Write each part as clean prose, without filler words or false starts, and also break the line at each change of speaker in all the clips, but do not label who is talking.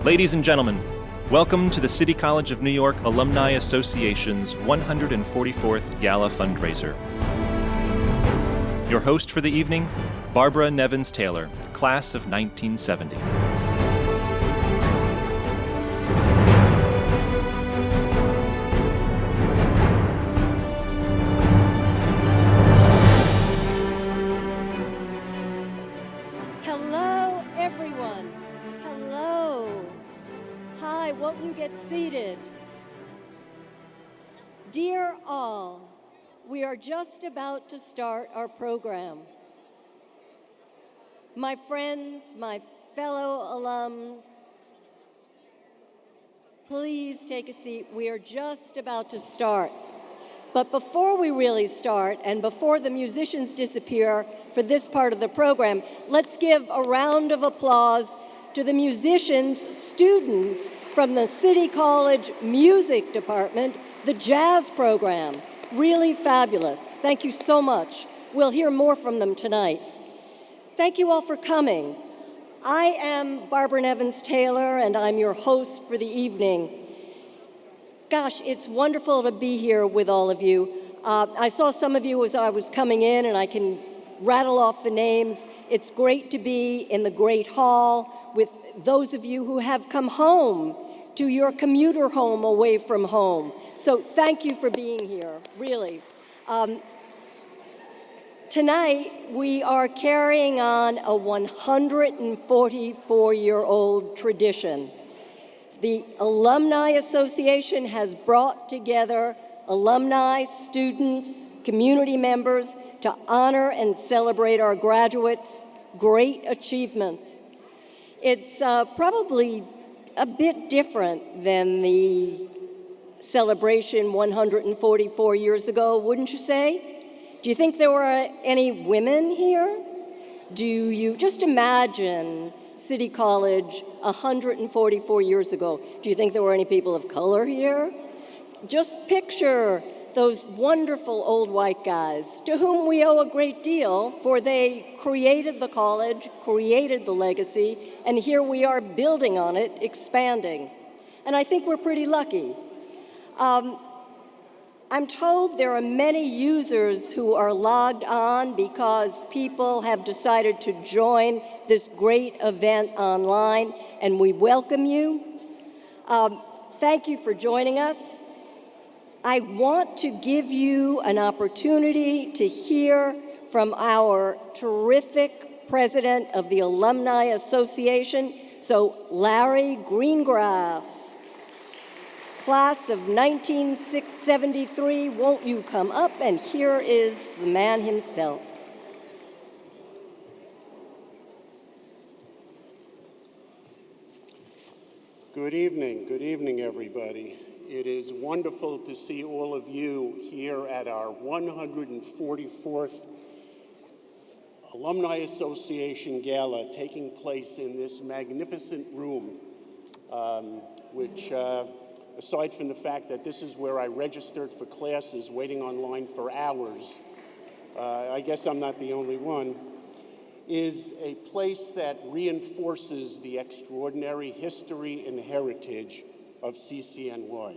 Ladies and gentlemen, welcome to the City College of New York Alumni Association's 144th Gala Fundraiser. Your host for the evening, Barbara Nevins Taylor, class of 1970.
Hello, everyone. Hello. Hi, won't you get seated? Dear all, we are just about to start our program. My friends, my fellow alums, please take a seat. We are just about to start. But before we really start, and before the musicians disappear for this part of the program, let's give a round of applause to the musicians, students from the City College Music Department, the jazz program. Really fabulous. Thank you so much. We'll hear more from them tonight. Thank you all for coming. I am Barbara Nevins Taylor, and I'm your host for the evening. Gosh, it's wonderful to be here with all of you. I saw some of you as I was coming in, and I can rattle off the names. It's great to be in the Great Hall with those of you who have come home to your commuter home away from home. So thank you for being here, really. Tonight, we are carrying on a 144-year-old tradition. The Alumni Association has brought together alumni, students, community members to honor and celebrate our graduates' great achievements. It's probably a bit different than the celebration 144 years ago, wouldn't you say? Do you think there were any women here? Do you just imagine City College 144 years ago? Do you think there were any people of color here? Just picture those wonderful old white guys to whom we owe a great deal, for they created the college, created the legacy, and here we are building on it, expanding. And I think we're pretty lucky. I'm told there are many users who are logged on because people have decided to join this great event online, and we welcome you. Thank you for joining us. I want to give you an opportunity to hear from our terrific president of the Alumni Association, so Larry Greengrass. Class of 1973, won't you come up? And here is the man himself.
Good evening, everybody. It is wonderful to see all of you here at our 144th Alumni Association Gala taking place in this magnificent room, which, aside from the fact that this is where I registered for classes waiting online for hours, I guess I'm not the only one, is a place that reinforces the extraordinary history and heritage of CCNY.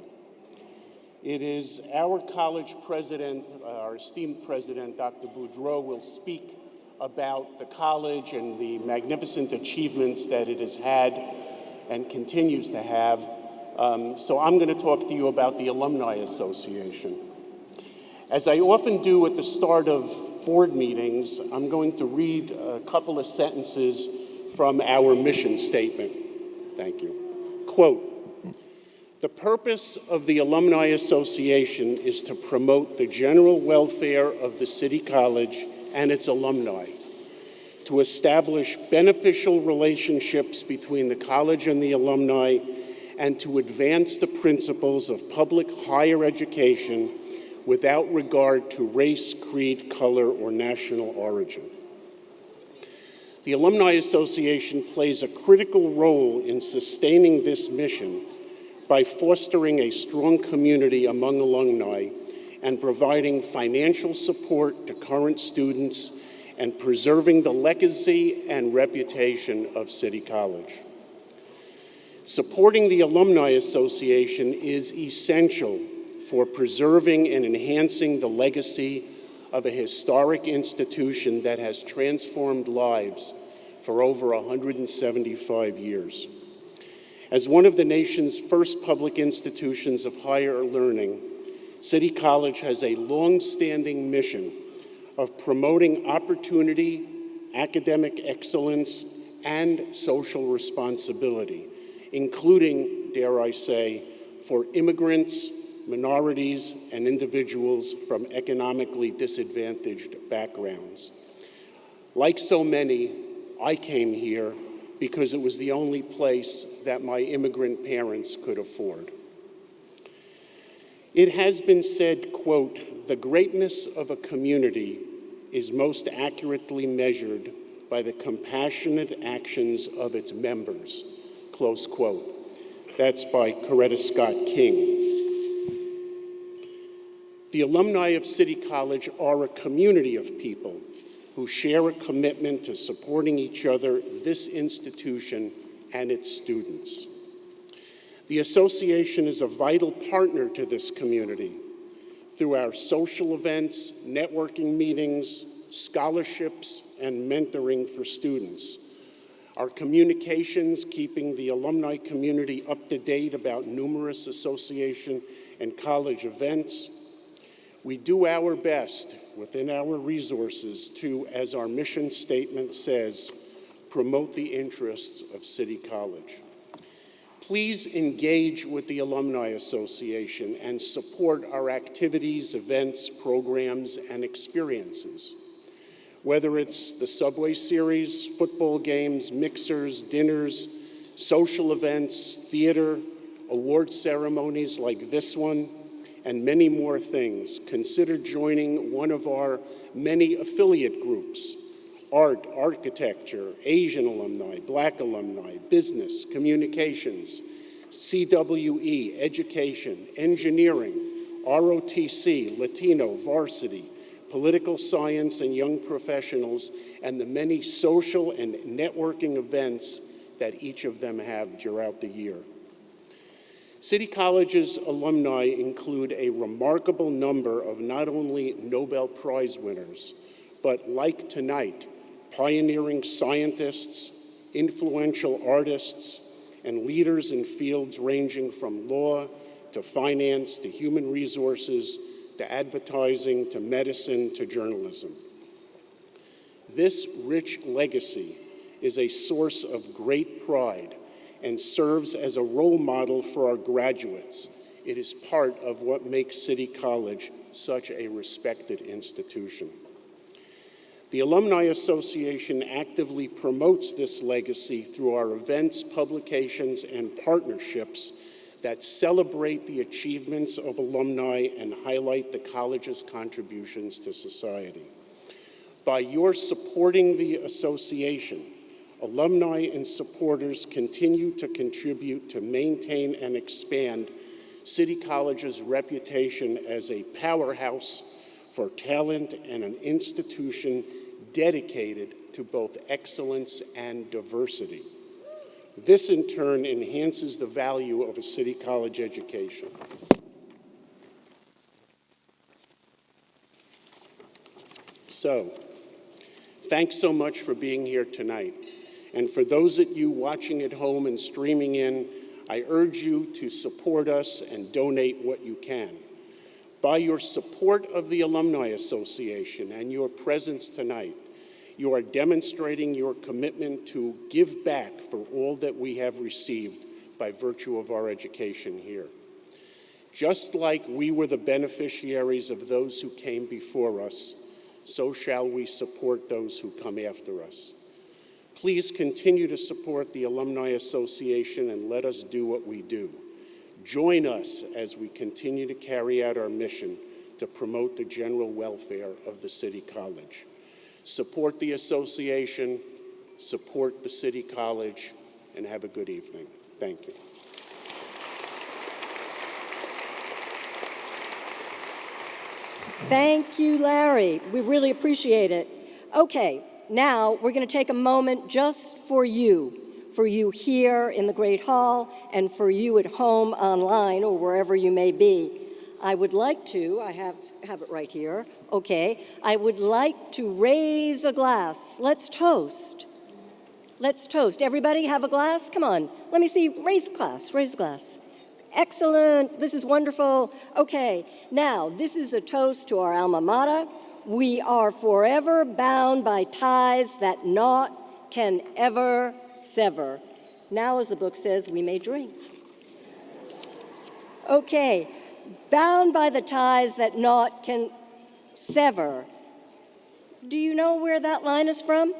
It is our college president, our esteemed president, Dr. Boudreau, will speak about the college and the magnificent achievements that it has had and continues to have. So I'm going to talk to you about the Alumni Association. As I often do at the start of board meetings, I'm going to read a couple of sentences from our mission statement. Thank you. Quote, "The purpose of the Alumni Association is to promote the general welfare of the City College and its alumni, to establish beneficial relationships between the college and the alumni, and to advance the principles of public higher education without regard to race, creed, color, or national origin." The Alumni Association plays a critical role in sustaining this mission by fostering a strong community among alumni and providing financial support to current students and preserving the legacy and reputation of City College. Supporting the Alumni Association is essential for preserving and enhancing the legacy of a historic institution that has transformed lives for over 175 years. As one of the nation's first public institutions of higher learning, City College has a long-standing mission of promoting opportunity, academic excellence, and social responsibility, including, dare I say, for immigrants, minorities, and individuals from economically disadvantaged backgrounds. Like so many, I came here because it was the only place that my immigrant parents could afford. It has been said, quote, "The greatness of a community is most accurately measured by the compassionate actions of its members," close quote. That's by Coretta Scott King. The alumni of City College are a community of people who share a commitment to supporting each other, this institution, and its students. The association is a vital partner to this community through our social events, networking meetings, scholarships, and mentoring for students. Our communications, keeping the alumni community up to date about numerous association and college events. We do our best within our resources to, as our mission statement says, promote the interests of City College. Please engage with the Alumni Association and support our activities, events, programs, and experiences. Whether it's the Subway Series, football games, mixers, dinners, social events, theater, award ceremonies like this one, and many more things, consider joining one of our many affiliate groups: art, architecture, Asian alumni, Black alumni, business, communications, CWE, education, engineering, ROTC, Latino, varsity, political science, and young professionals, and the many social and networking events that each of them have throughout the year. City College's alumni include a remarkable number of not only Nobel Prize winners, but like tonight, pioneering scientists, influential artists, and leaders in fields ranging from law to finance to human resources to advertising to medicine to journalism. This rich legacy is a source of great pride and serves as a role model for our graduates. It is part of what makes City College such a respected institution. The Alumni Association actively promotes this legacy through our events, publications, and partnerships that celebrate the achievements of alumni and highlight the college's contributions to society. By your supporting the association, alumni and supporters continue to contribute to maintain and expand City College's reputation as a powerhouse for talent and an institution dedicated to both excellence and diversity. This, in turn, enhances the value of a City College education. So, thanks so much for being here tonight. And for those of you watching at home and streaming in, I urge you to support us and donate what you can. By your support of the Alumni Association and your presence tonight, you are demonstrating your commitment to give back for all that we have received by virtue of our education here. Just like we were the beneficiaries of those who came before us, so shall we support those who come after us. Please continue to support the Alumni Association and let us do what we do. Join us as we continue to carry out our mission to promote the general welfare of the City College. Support the association, support the City College, and have a good evening. Thank you.
Thank you, Larry. We really appreciate it. Okay, now we're going to take a moment just for you, for you here in the Great Hall, and for you at home online or wherever you may be. I would like to, I have it right here, okay. I would like to raise a glass. Let's toast. Let's toast. Everybody have a glass? Come on. Let me see. Raise the glass. Raise the glass. Excellent. This is wonderful. Okay. Now, this is a toast to our alma mater. We are forever bound by ties that naught can ever sever. Now, as the book says, we may drink. Okay. Bound by the ties that naught can sever. Do you know where that line is from?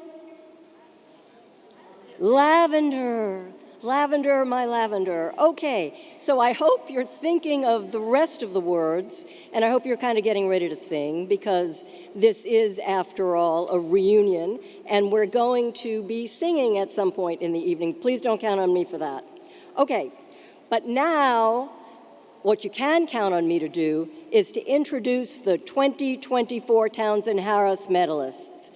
Lavender, lavender, my lavender. Okay, so I hope you're thinking of the rest of the words, and I hope you're kind of getting ready to sing, because this is, after all, a reunion, and we're going to be singing at some point in the evening. Please don't count on me for that. Okay, but now, what you can count on me to do is to introduce the 2024 Townsend Harris Medalists.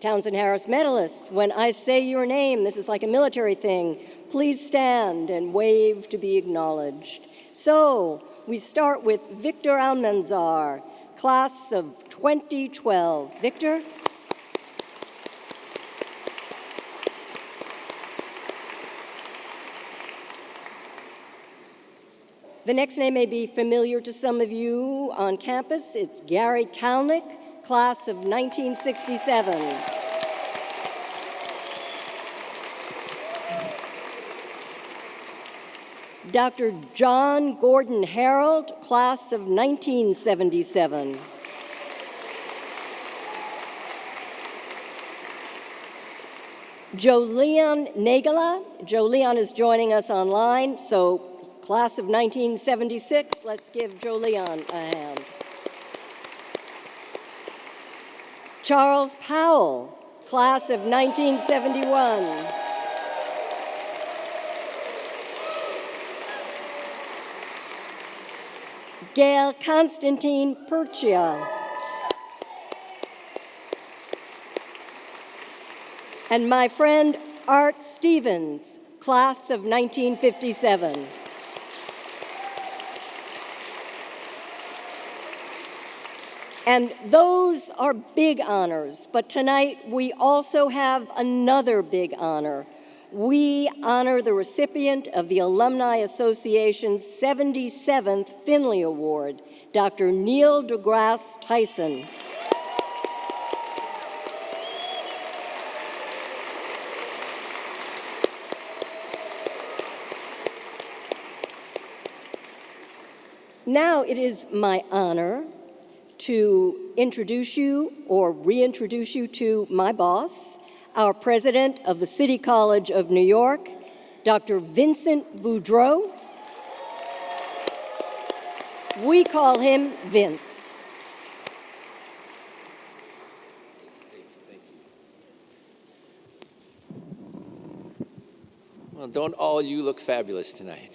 Townsend Harris Medalists, when I say your name, this is like a military thing, please stand and wave to be acknowledged. So, we start with Victor Almanzar, class of 2012. Victor? The next name may be familiar to some of you on campus. It's Gary Kalnick, class of 1967. Dr. John Gordon Harold, class of 1977. Jolene Nagala. Jolene is joining us online, so class of 1976. Let's give Jolene a hand. Charles Powell, class of 1971. Gail Constantine Percia. And my friend Art Stevens, class of 1957. And those are big honors, but tonight we also have another big honor. We honor the recipient of the Alumni Association's 77th Finley Award, Dr. Neil deGrasse Tyson. Now it is my honor to introduce you or reintroduce you to my boss, our president of the City College of New York, Dr. Vincent Boudreau. We call him Vince.
Thank you. Well, don't all you look fabulous tonight.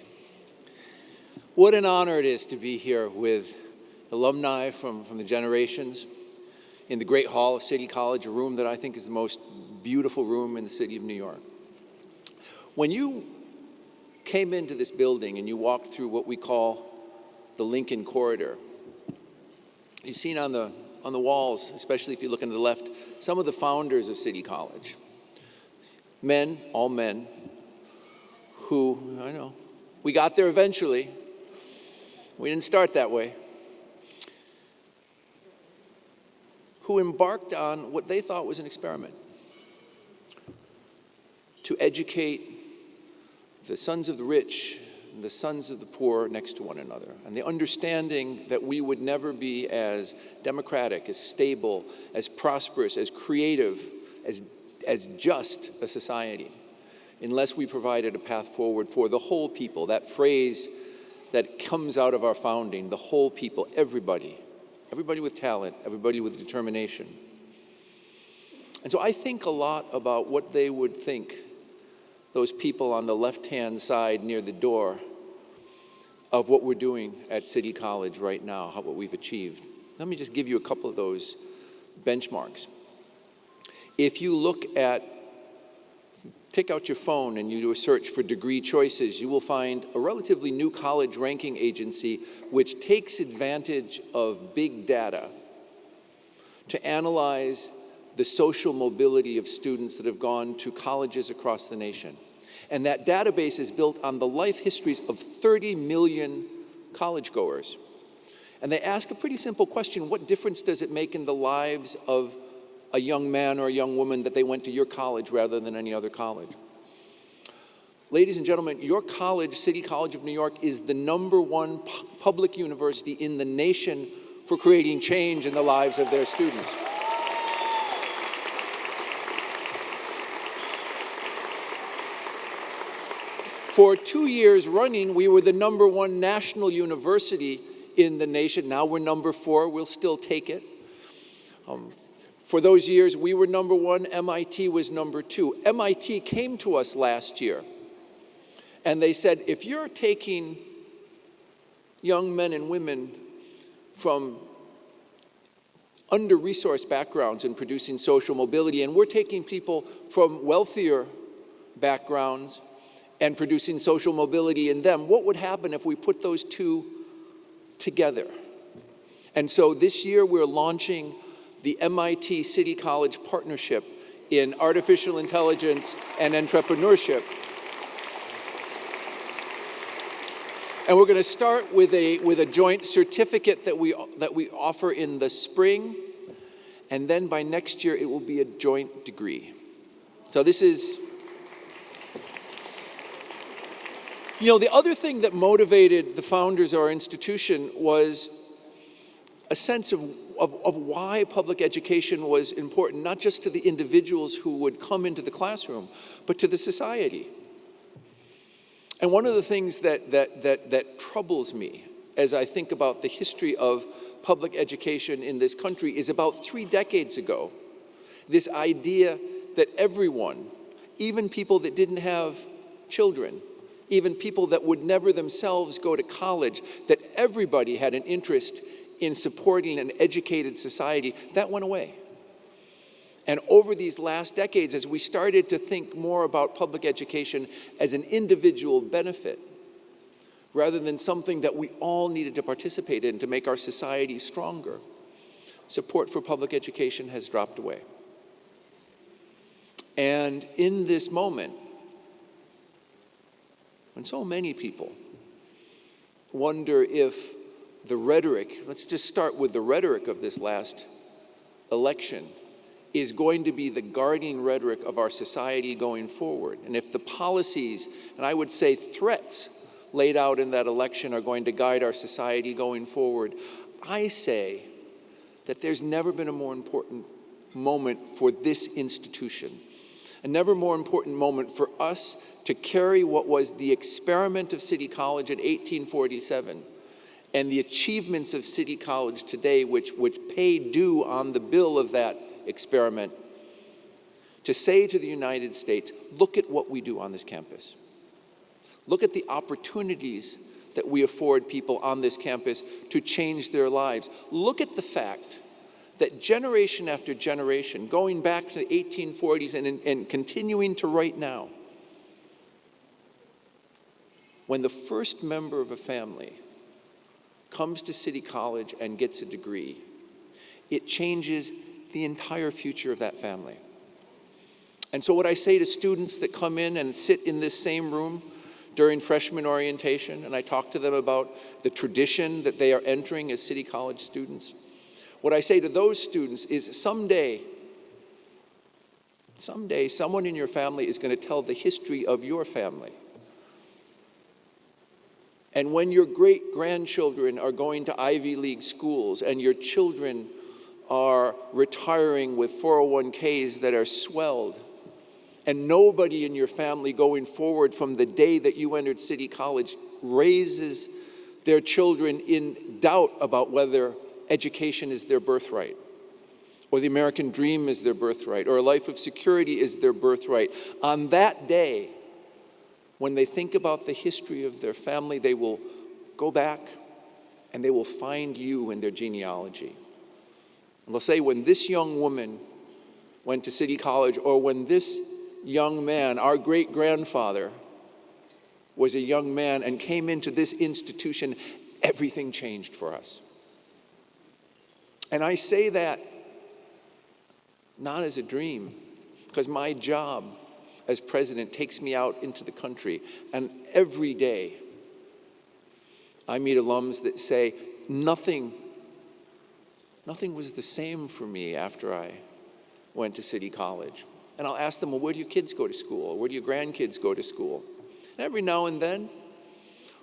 What an honor it is to be here with alumni from the generations in the Great Hall of City College, a room that I think is the most beautiful room in the city of New York. When you came into this building and you walked through what we call the Lincoln Corridor, you've seen on the walls, especially if you look into the left, some of the founders of City College. Men, all men, who, I know, we got there eventually. We didn't start that way. Who embarked on what they thought was an experiment to educate the sons of the rich and the sons of the poor next to one another, and the understanding that we would never be as democratic, as stable, as prosperous, as creative, as just a society unless we provided a path forward for the whole people. That phrase that comes out of our founding, the whole people, everybody with talent, everybody with determination. And so I think a lot about what they would think, those people on the left-hand side near the door, of what we're doing at City College right now, what we've achieved. Let me just give you a couple of those benchmarks. If you look at take out your phone and you do a search for degree choices, you will find a relatively new college ranking agency which takes advantage of big data to analyze the social mobility of students that have gone to colleges across the nation. And that database is built on the life histories of 30 million college goers. And they ask a pretty simple question: what difference does it make in the lives of a young man or a young woman that they went to your college rather than any other college? Ladies and gentlemen, your college, City College of New York, is the #1 public university in the nation for creating change in the lives of their students. For 2 years running, we were the #1 national university in the nation. Now we're #4, we'll still take it. For those years, we were #1, MIT was #2. MIT came to us last year, and they said, if you're taking young men and women from under-resourced backgrounds and producing social mobility, and we're taking people from wealthier backgrounds and producing social mobility in them, what would happen if we put those two together? And so this year we're launching the MIT City College Partnership in Artificial Intelligence and Entrepreneurship. And we're going to start with a joint certificate that we offer in the spring, and then by next year it will be a joint degree. So this is, the other thing that motivated the founders of our institution was a sense of why public education was important, not just to the individuals who would come into the classroom, but to the society. And one of the things that troubles me as I think about the history of public education in this country is about 3 decades ago, this idea that everyone, even people that didn't have children, even people that would never themselves go to college, that everybody had an interest in supporting an educated society, that went away. And over these last decades, as we started to think more about public education as an individual benefit, rather than something that we all needed to participate in to make our society stronger, support for public education has dropped away. And in this moment, when so many people wonder if the rhetoric, let's just start with the rhetoric of this last election, is going to be the guardian rhetoric of our society going forward. And if the policies, and I would say threats, laid out in that election are going to guide our society going forward, I say that there's never been a more important moment for this institution, a never more important moment for us to carry what was the experiment of City College in 1847 and the achievements of City College today, which pay due on the bill of that experiment, to say to the United States, look at what we do on this campus. Look at the opportunities that we afford people on this campus to change their lives. Look at the fact that generation after generation, going back to the 1840s and continuing to right now, when the first member of a family comes to City College and gets a degree, it changes the entire future of that family. And so what I say to students that come in and sit in this same room during freshman orientation, and I talk to them about the tradition that they are entering as City College students, what I say to those students is someday someone in your family is going to tell the history of your family. And when your great-grandchildren are going to Ivy League schools and your children are retiring with 401ks that are swelled, and nobody in your family going forward from the day that you entered City College raises their children in doubt about whether education is their birthright, or the American dream is their birthright, or a life of security is their birthright. On that day, when they think about the history of their family, they will go back and they will find you in their genealogy. And they'll say, when this young woman went to City College, or when this young man. Our great-grandfather was a young man and came into this institution. Everything changed for us. And I say that not as a dream, because my job as president takes me out into the country, and every day I meet alums that say, nothing was the same for me after I went to City College. And I'll ask them, well, where do your kids go to school? Or where do your grandkids go to school? And every now and then,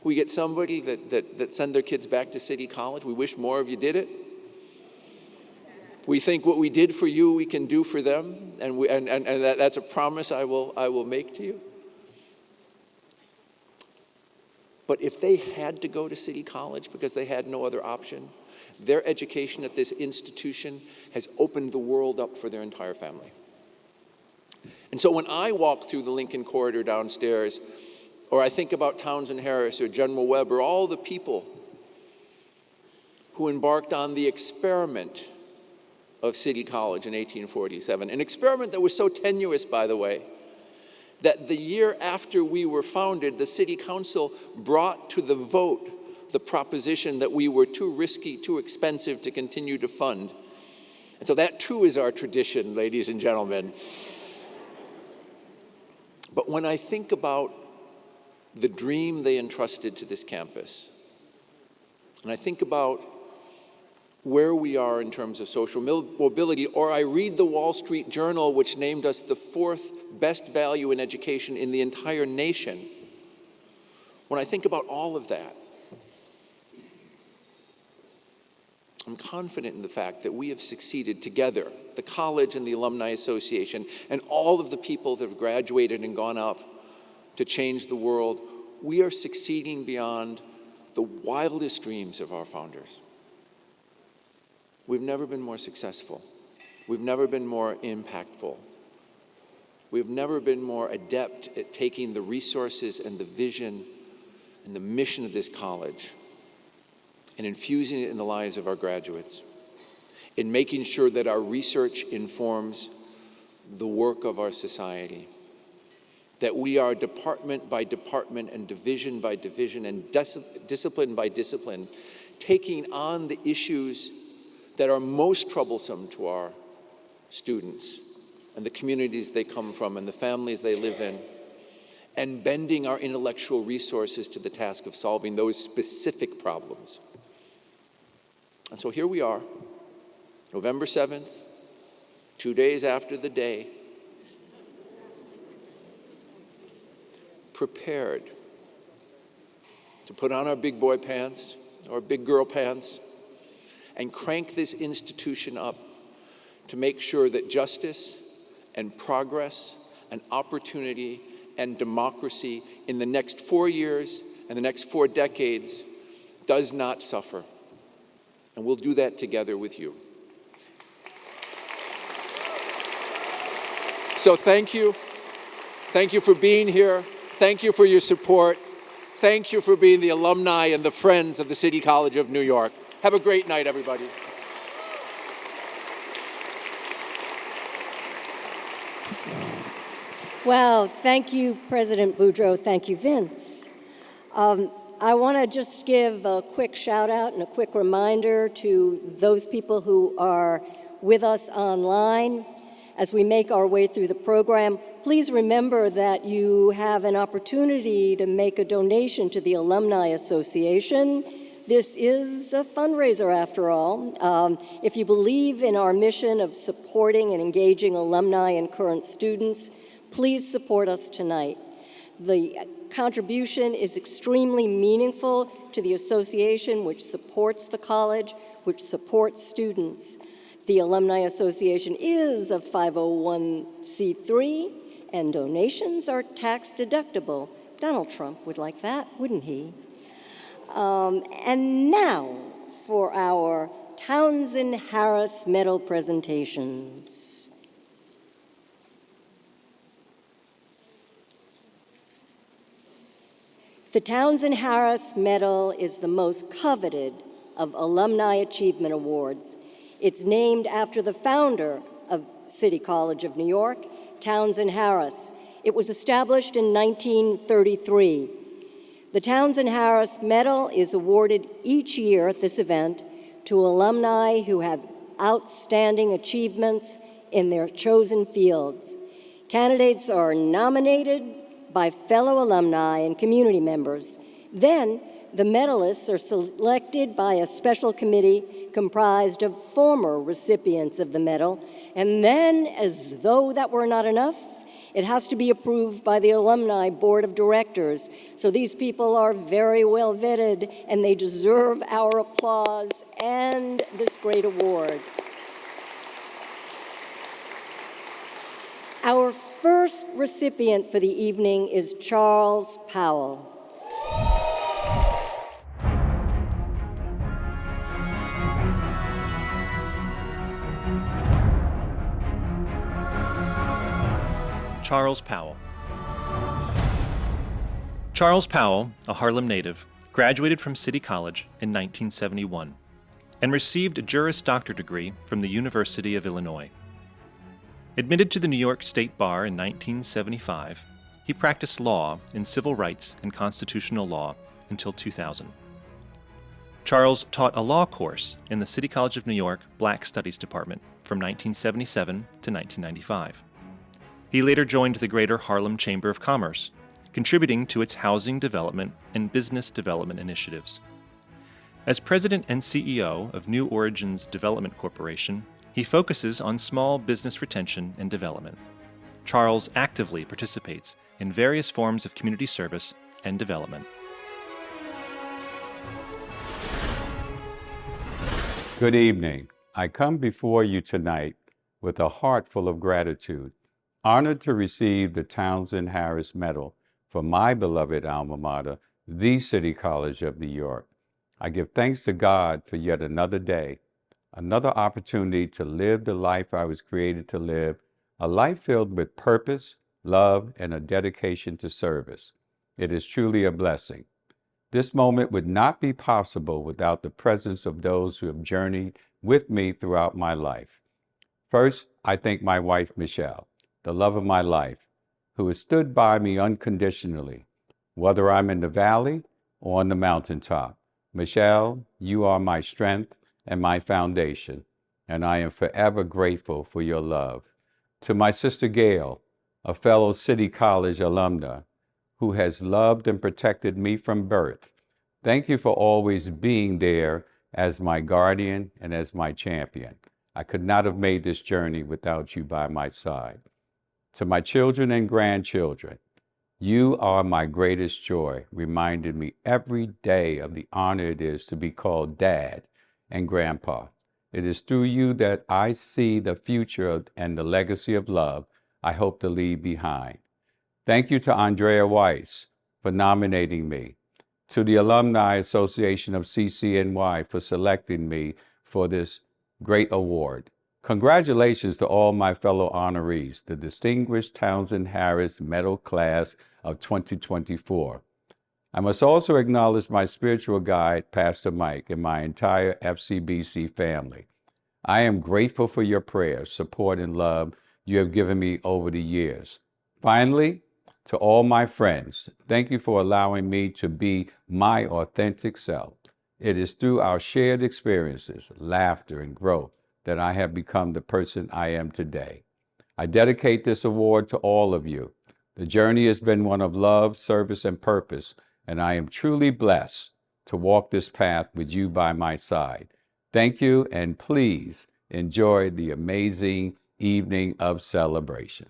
we get somebody that send their kids back to City College. We wish more of you did it. We think what we did for you, we can do for them, and that's a promise I will make to you. But if they had to go to City College because they had no other option, their education at this institution has opened the world up for their entire family. And so when I walk through the Lincoln Corridor downstairs, or I think about Townsend Harris or General Webb or all the people who embarked on the experiment of City College in 1847, an experiment that was so tenuous, by the way, that the year after we were founded, the City Council brought to the vote the proposition that we were too risky, too expensive to continue to fund. And so that too is our tradition, ladies and gentlemen. But when I think about the dream they entrusted to this campus, and I think about where we are in terms of social mobility, or I read the Wall Street Journal, which named us the 4th best value in education in the entire nation. When I think about all of that, I'm confident in the fact that we have succeeded together, the college and the Alumni Association, and all of the people that have graduated and gone off to change the world. We are succeeding beyond the wildest dreams of our founders. We've never been more successful. We've never been more impactful. We've never been more adept at taking the resources and the vision and the mission of this college and infusing it in the lives of our graduates, in making sure that our research informs the work of our society, that we are department by department and division by division and discipline by discipline, taking on the issues that are most troublesome to our students and the communities they come from and the families they live in, and bending our intellectual resources to the task of solving those specific problems. And so here we are, November 7th, 2 days after the day, prepared to put on our big boy pants or big girl pants and crank this institution up to make sure that justice and progress and opportunity and democracy in the next 4 years and the next 4 decades does not suffer. And we'll do that together with you. So thank you. Thank you for being here. Thank you for your support. Thank you for being the alumni and the friends of the City College of New York. Have a great night, everybody.
Well, thank you, President Boudreau. Thank you, Vince. I want to just give a quick shout out and a quick reminder to those people who are with us online as we make our way through the program. Please remember that you have an opportunity to make a donation to the Alumni Association. This is a fundraiser, after all. If you believe in our mission of supporting and engaging alumni and current students, please support us tonight. The contribution is extremely meaningful to the association, which supports the college, which supports students. The Alumni Association is a 501c3, and donations are tax deductible. Donald Trump would like that, wouldn't he? And now for our Townsend Harris Medal presentations. The Townsend Harris Medal is the most coveted of Alumni Achievement Awards. It's named after the founder of City College of New York Townsend Harris. It was established in 1933. The Townsend Harris Medal is awarded each year at this event to alumni who have outstanding achievements in their chosen fields. Candidates are nominated by fellow alumni and community members. Then, the medalists are selected by a special committee comprised of former recipients of the medal, and then, as though that were not enough, it has to be approved by the Alumni Board of Directors. So these people are very well vetted, and they deserve our applause and this great award. Our first recipient for the evening is Charles Powell.
Charles Powell. Charles Powell, a Harlem native, graduated from City College in 1971 and received a Juris Doctor degree from the University of Illinois. Admitted to the New York State Bar in 1975, he practiced law in civil rights and constitutional law until 2000. Charles taught a law course in the City College of New York Black Studies Department from 1977 to 1995. He later joined the Greater Harlem Chamber of Commerce, contributing to its housing development and business development initiatives. As president and CEO of New Origins Development Corporation, he focuses on small business retention and development. Charles actively participates in various forms of community service and development.
Good evening. I come before you tonight with a heart full of gratitude, honored to receive the Townsend Harris Medal for my beloved alma mater, the City College of New York. I give thanks to God for yet another day, another opportunity to live the life I was created to live, a life filled with purpose, love, and a dedication to service. It is truly a blessing. This moment would not be possible without the presence of those who have journeyed with me throughout my life. First, I thank my wife, Michelle, the love of my life, who has stood by me unconditionally, whether I'm in the valley or on the mountaintop. Michelle, you are my strength and my foundation, and I am forever grateful for your love. To my sister Gail, a fellow City College alumna, who has loved and protected me from birth, thank you for always being there as my guardian and as my champion. I could not have made this journey without you by my side. To my children and grandchildren, you are my greatest joy, reminding me every day of the honor it is to be called Dad and Grandpa. It is through you that I see the future and the legacy of love I hope to leave behind. Thank you to Andrea Weiss for nominating me, to the Alumni Association of CCNY for selecting me for this great award. Congratulations to all my fellow honorees, the Distinguished Townsend Harris Medal Class of 2024. I must also acknowledge my spiritual guide, Pastor Mike, and my entire FCBC family. I am grateful for your prayers, support, and love you have given me over the years. Finally, to all my friends, thank you for allowing me to be my authentic self. It is through our shared experiences, laughter, and growth that I have become the person I am today. I dedicate this award to all of you. The journey has been one of love, service, and purpose, and I am truly blessed to walk this path with you by my side. Thank you, and please enjoy the amazing evening of celebration.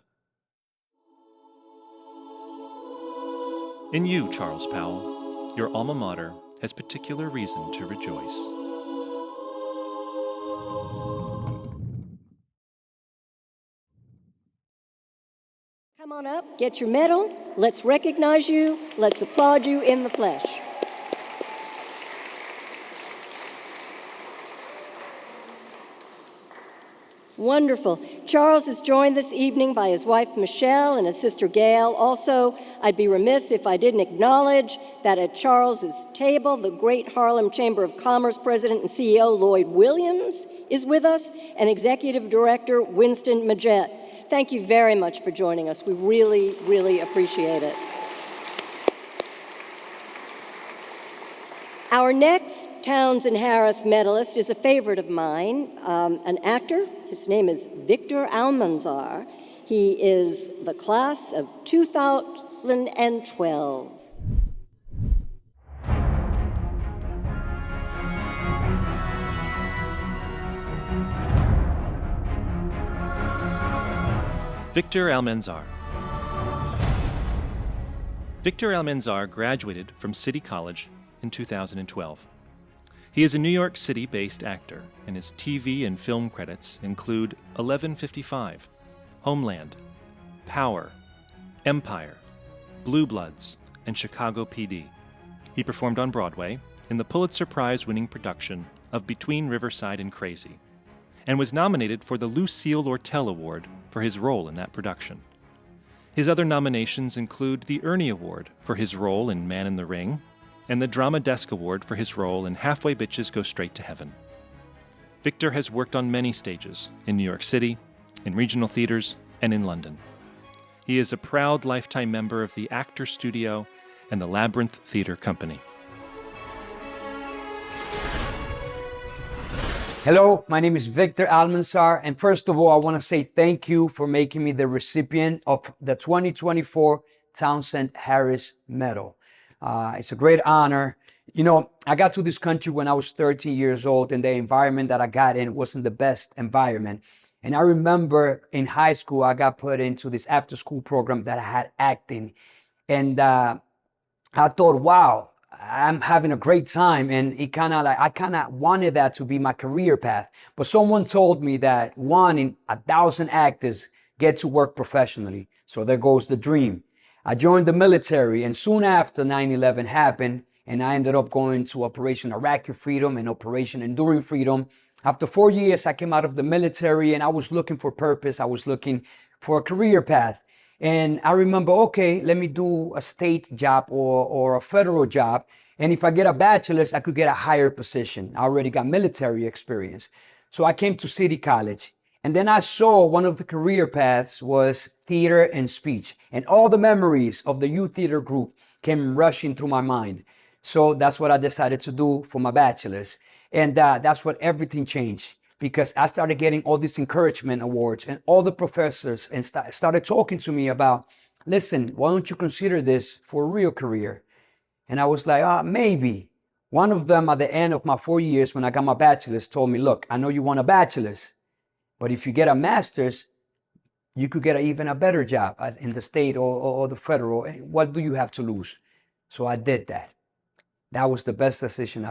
In you, Charles Powell, your alma mater has particular reason to rejoice.
Come on up, get your medal. Let's recognize you. Let's applaud you in the flesh. Wonderful. Charles is joined this evening by his wife, Michelle, and his sister, Gail. Also, I'd be remiss if I didn't acknowledge that at Charles's table, the great Harlem Chamber of Commerce President and CEO, Lloyd Williams, is with us, and Executive Director, Winston Majette. Thank you very much for joining us. We really, really appreciate it. Our next Townsend Harris Medalist is a favorite of mine, an actor. His name is Victor Almanzar. He is the class of 2012.
Victor Almanzar. Victor Almanzar graduated from City College in 2012. He is a New York City-based actor, and his TV and film credits include 1155, Homeland, Power, Empire, Blue Bloods, and Chicago PD. He performed on Broadway in the Pulitzer Prize-winning production of Between Riverside and Crazy, and was nominated for the Lucille Lortel Award for his role in that production. His other nominations include the Ernie Award for his role in Man in the Ring, and the Drama Desk Award for his role in Halfway Bitches Go Straight to Heaven. Victor has worked on many stages in New York City, in regional theaters, and in London. He is a proud lifetime member of the Actor Studio and the Labyrinth Theatre Company.
Hello, my name is Victor Almanzar, and first of all, I want to say thank you for making me the recipient of the 2024 Townsend Harris Medal. It's a great honor. You know, I got to this country when I was 13 years old, and the environment that I got in wasn't the best environment. And I remember in high school, I got put into this after-school program that I had acting. And I thought, wow, I'm having a great time. And I kind of wanted that to be my career path. But someone told me that 1 in 1,000 actors get to work professionally. So there goes the dream. I joined the military, and soon after 9/11 happened, and I ended up going to Operation Iraqi Freedom and Operation Enduring Freedom. After 4 years, I came out of the military, and I was looking for purpose. I was looking for a career path. And I remember, okay, let me do a state job or a federal job. And if I get a bachelor's, I could get a higher position. I already got military experience. So I came to City College. And then I saw one of the career paths was theater and speech. And all the memories of the youth theater group came rushing through my mind. So that's what I decided to do for my bachelor's. And that's what everything changed, because I started getting all these encouragement awards, and all the professors and started talking to me about, listen, why don't you consider this for a real career? And I was like, maybe. One of them at the end of my 4 years when I got my bachelor's told me, look, I know you want a bachelor's, but if you get a master's, you could get even a better job in the state or the federal. What do you have to lose? So I did that. That was the best decision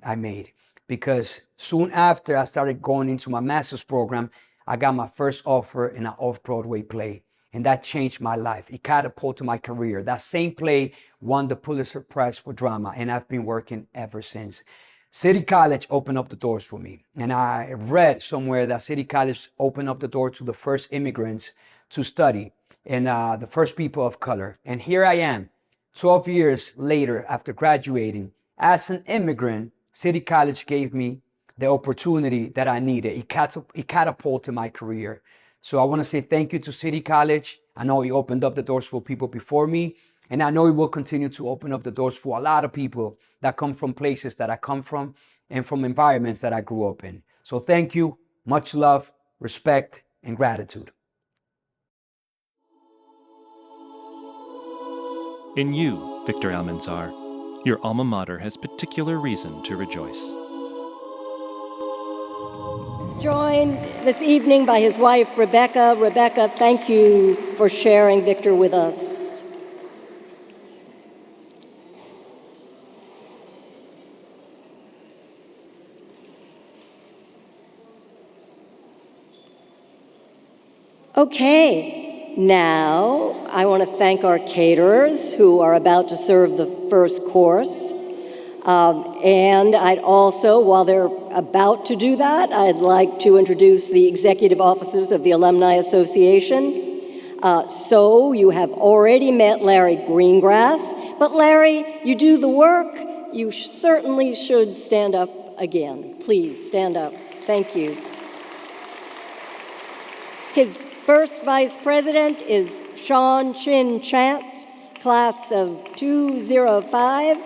I made, because soon after I started going into my master's program, I got my first offer in an off-Broadway play, and that changed my life. It catapulted my career. That same play won the Pulitzer Prize for Drama, and I've been working ever since. City College opened up the doors for me. And I read somewhere that City College opened up the door to the first immigrants to study, and the first people of color. And here I am, 12 years later after graduating. As an immigrant, City College gave me the opportunity that I needed. It catapulted my career. So I want to say thank you to City College. I know it opened up the doors for people before me, and I know it will continue to open up the doors for a lot of people that come from places that I come from and from environments that I grew up in. So thank you, much love, respect, and gratitude.
In you, Victor Almanzar, your alma mater has particular reason to rejoice.
He's joined this evening by his wife, Rebecca. Rebecca, thank you for sharing Victor with us. Okay, now I want to thank our caterers who are about to serve the first course. And I'd also, while they're about to do that, I'd like to introduce the executive officers of the Alumni Association. So you have already met Larry Greengrass, but Larry, you do the work. You certainly should stand up again. Please stand up. Thank you. His first vice president is Sean Chin Chance, class of 205.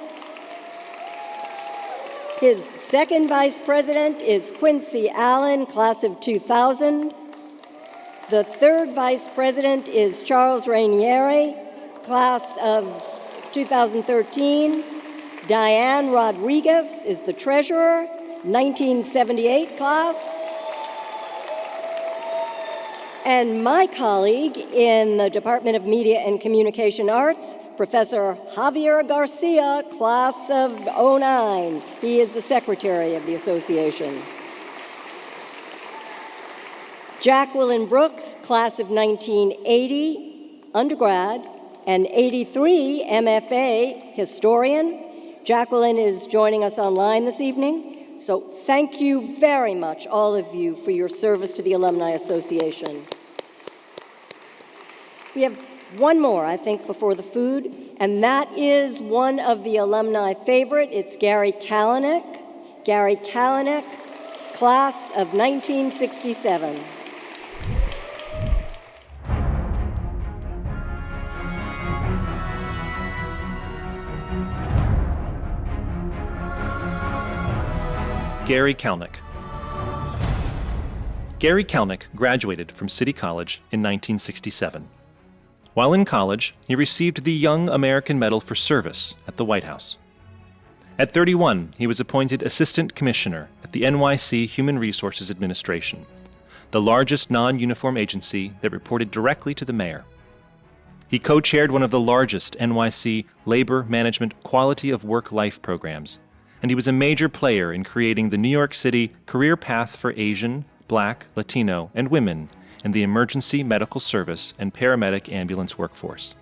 His second vice president is Quincy Allen, class of 2000. The third vice president is Charles Rainieri, class of 2013. Diane Rodriguez is the treasurer, 1978 class. And my colleague in the Department of Media and Communication Arts, Professor Javier Garcia, class of 09. He is the secretary of the association. Jacqueline Brooks, class of 1980, undergrad, and 83 MFA historian. Jacqueline is joining us online this evening. So thank you very much, all of you, for your service to the Alumni Association. We have one more, I think, before the food, and that is one of the alumni favorite. It's Gary Kalanick. Gary Kalanick, class of 1967.
Gary Kalanick. Gary Kalanick graduated from City College in 1967. While in college, he received the Young American Medal for Service at the White House. At 31, he was appointed Assistant Commissioner at the NYC Human Resources Administration, the largest non-uniform agency that reported directly to the mayor. He co-chaired one of the largest NYC labor management quality of work-life programs, and he was a major player in creating the New York City Career Path for Asian, Black, Latino, and women in the emergency medical service and paramedic ambulance workforce.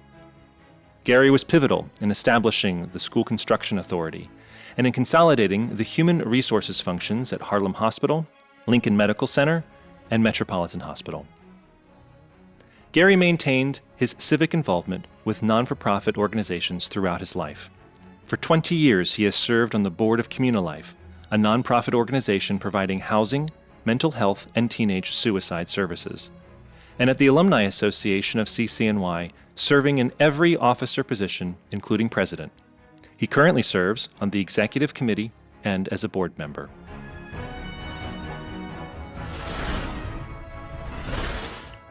Gary was pivotal in establishing the School Construction Authority and in consolidating the human resources functions at Harlem Hospital, Lincoln Medical Center, and Metropolitan Hospital. Gary maintained his civic involvement with non-for-profit organizations throughout his life. For 20 years, he has served on the board of Communal Life, a nonprofit organization providing housing, mental health, and teenage suicide services, and at the Alumni Association of CCNY, serving in every officer position, including president. He currently serves on the executive committee and as a board member.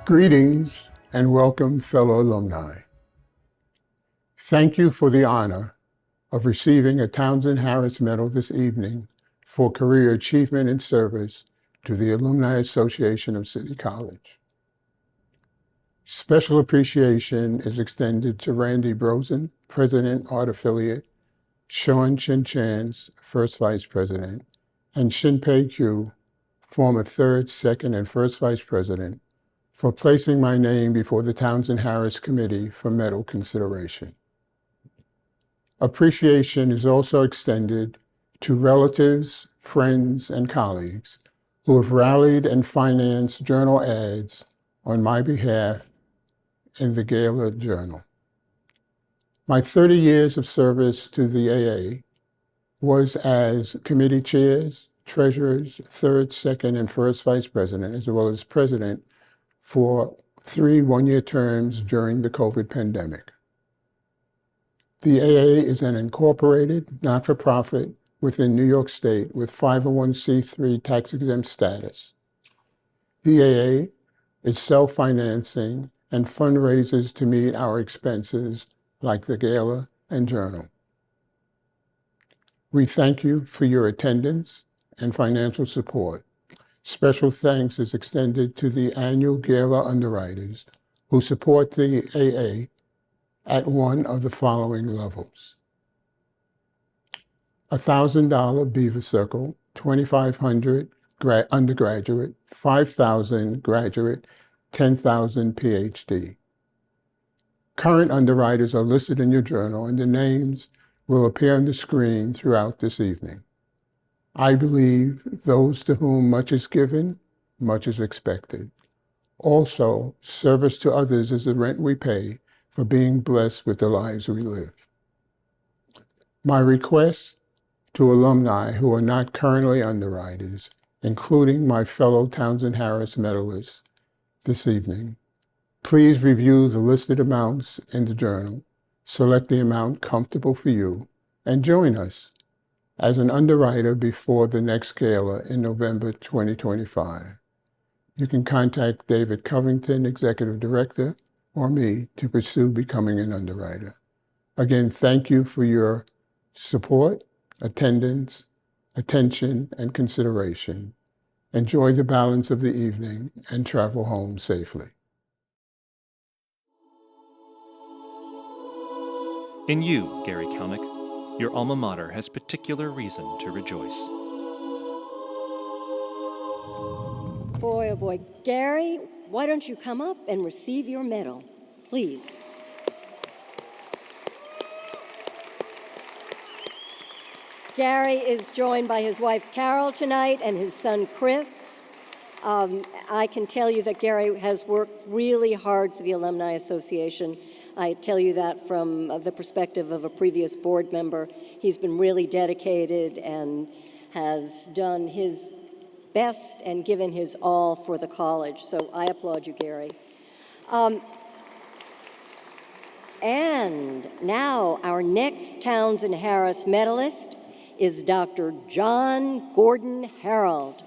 Greetings and welcome, fellow alumni. Thank you for the honor of receiving a Townsend Harris Medal this evening for career achievement and service to the Alumni Association of City College. Special appreciation is extended to Randy Brosen, President, Art Affiliate, Sean Chin Chance, First Vice President, and Shinpei Kyu, former Third, Second, and First Vice President, for placing my name before the Townsend Harris Committee for medal consideration. Appreciation is also extended to relatives, friends, and colleagues who have rallied and financed journal ads on my behalf in the Gala Journal. My 30 years of service to the AA was as committee chairs, treasurers, third, second, and first vice president, as well as president for 3 one-year terms during the COVID pandemic. The AA is an incorporated, not-for-profit within New York State with 501c3 tax-exempt status. The AA is self-financing and fundraisers to meet our expenses like the Gala and Journal. We thank you for your attendance and financial support. Special thanks is extended to the annual Gala underwriters who support the AA at one of the following levels: $1,000 Beaver Circle, $2,500 undergraduate, $5,000 graduate, $10,000 Ph.D. Current underwriters are listed in your journal, and the names will appear on the screen throughout this evening. I believe those to whom much is given, much is expected. Also, service to others is the rent we pay for being blessed with the lives we live. My request to alumni who are not currently underwriters, including my fellow Townsend Harris medalists, this evening. Please review the listed amounts in the journal, select the amount comfortable for you, and join us as an underwriter before the next gala in November 2025. You can contact David Covington, Executive Director, or me to pursue becoming an underwriter. Again, thank you for your support, attendance, attention, and consideration. Enjoy the balance of the evening and travel home safely.
In you, Gary Kalnick, your alma mater has particular reason to rejoice.
Boy, oh boy. Gary, why don't you come up and receive your medal, please? Gary is joined by his wife, Carol, tonight, and his son, Chris. I can tell you that Gary has worked really hard for the Alumni Association. I tell you that from the perspective of a previous board member. He's been really dedicated and has done his best and given his all for the college. So I applaud you, Gary. And now our next Townsend Harris medalist is Dr. John Gordon Harold.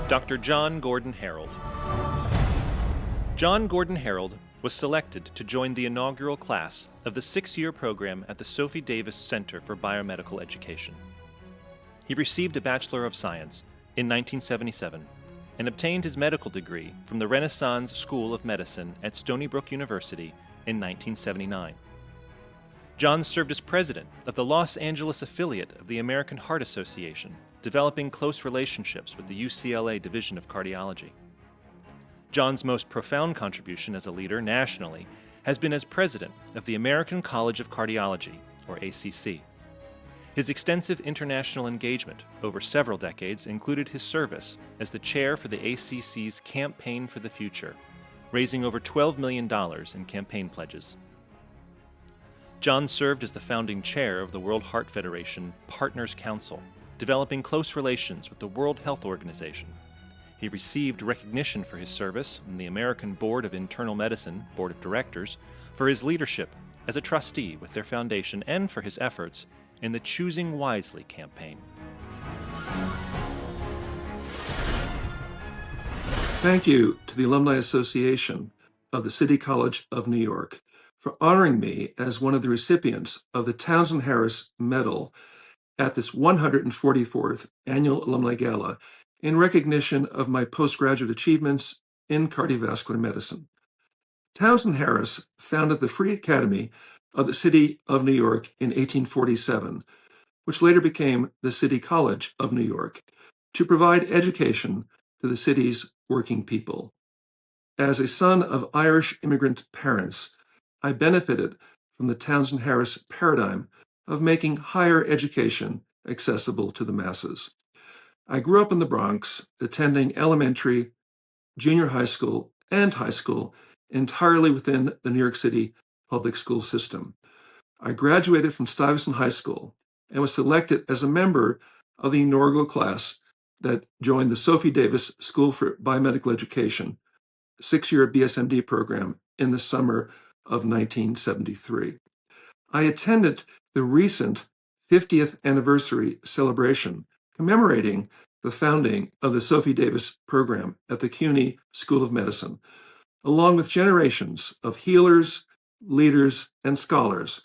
Dr. John Gordon Harold. John Gordon Harold was selected to join the inaugural class of the 6-year program at the Sophie Davis Center for Biomedical Education. He received a Bachelor of Science in 1977 and obtained his medical degree from the Renaissance School of Medicine at Stony Brook University in 1979. John served as president of the Los Angeles affiliate of the American Heart Association, developing close relationships with the UCLA Division of Cardiology. John's most profound contribution as a leader nationally has been as president of the American College of Cardiology, or ACC. His extensive international engagement over several decades included his service as the chair for the ACC's Campaign for the Future, raising over $12 million in campaign pledges. John served as the founding chair of the World Heart Federation Partners Council, developing close relations with the World Health Organization. He received recognition for his service on the American Board of Internal Medicine Board of Directors, for his leadership as a trustee with their foundation, and for his efforts in the Choosing Wisely campaign.
Thank you to the Alumni Association of the City College of New York for honoring me as one of the recipients of the Townsend Harris Medal at this 144th Annual Alumni Gala in recognition of my postgraduate achievements in cardiovascular medicine. Townsend Harris founded the Free Academy of the City of New York in 1847, which later became the City College of New York, to provide education to the city's working people. As a son of Irish immigrant parents, I benefited from the Townsend Harris paradigm of making higher education accessible to the masses. I grew up in the Bronx, attending elementary, junior high school, and high school entirely within the New York City public school system. I graduated from Stuyvesant High School and was selected as a member of the inaugural class that joined the Sophie Davis School for Biomedical Education, 6-year BSMD program in the summer of 1973. I attended the recent 50th anniversary celebration commemorating the founding of the Sophie Davis program at the CUNY School of Medicine, along with generations of healers, leaders, and scholars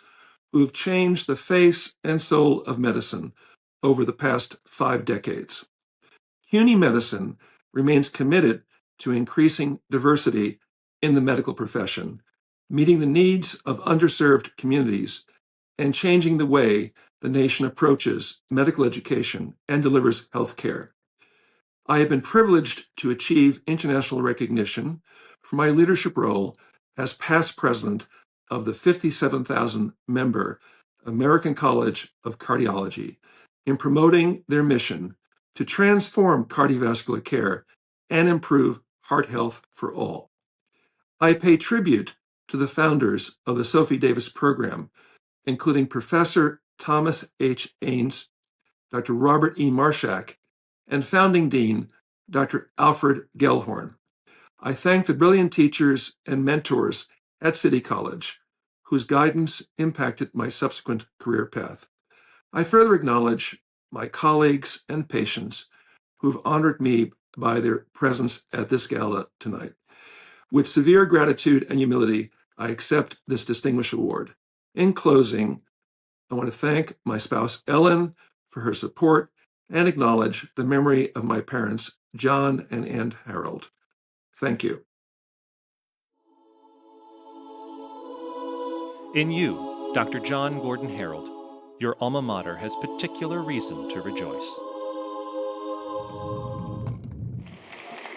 who have changed the face and soul of medicine over the past 5 decades. CUNY Medicine remains committed to increasing diversity in the medical profession, meeting the needs of underserved communities, and changing the way the nation approaches medical education and delivers health care. I have been privileged to achieve international recognition for my leadership role as past president of the 57,000-member American College of Cardiology in promoting their mission to transform cardiovascular care and improve heart health for all. I pay tribute to the founders of the Sophie Davis program including Professor Thomas H. Ains, Dr. Robert E. Marshak, and founding dean, Dr. Alfred Gellhorn. I thank the brilliant teachers and mentors at City College, whose guidance impacted my subsequent career path. I further acknowledge my colleagues and patients who've honored me by their presence at this gala tonight. With severe gratitude and humility, I accept this distinguished award. In closing, I want to thank my spouse, Ellen, for her support and acknowledge the memory of my parents, John and Ann Harold. Thank you.
In you, Dr. John Gordon Harold, your alma mater has particular reason to rejoice.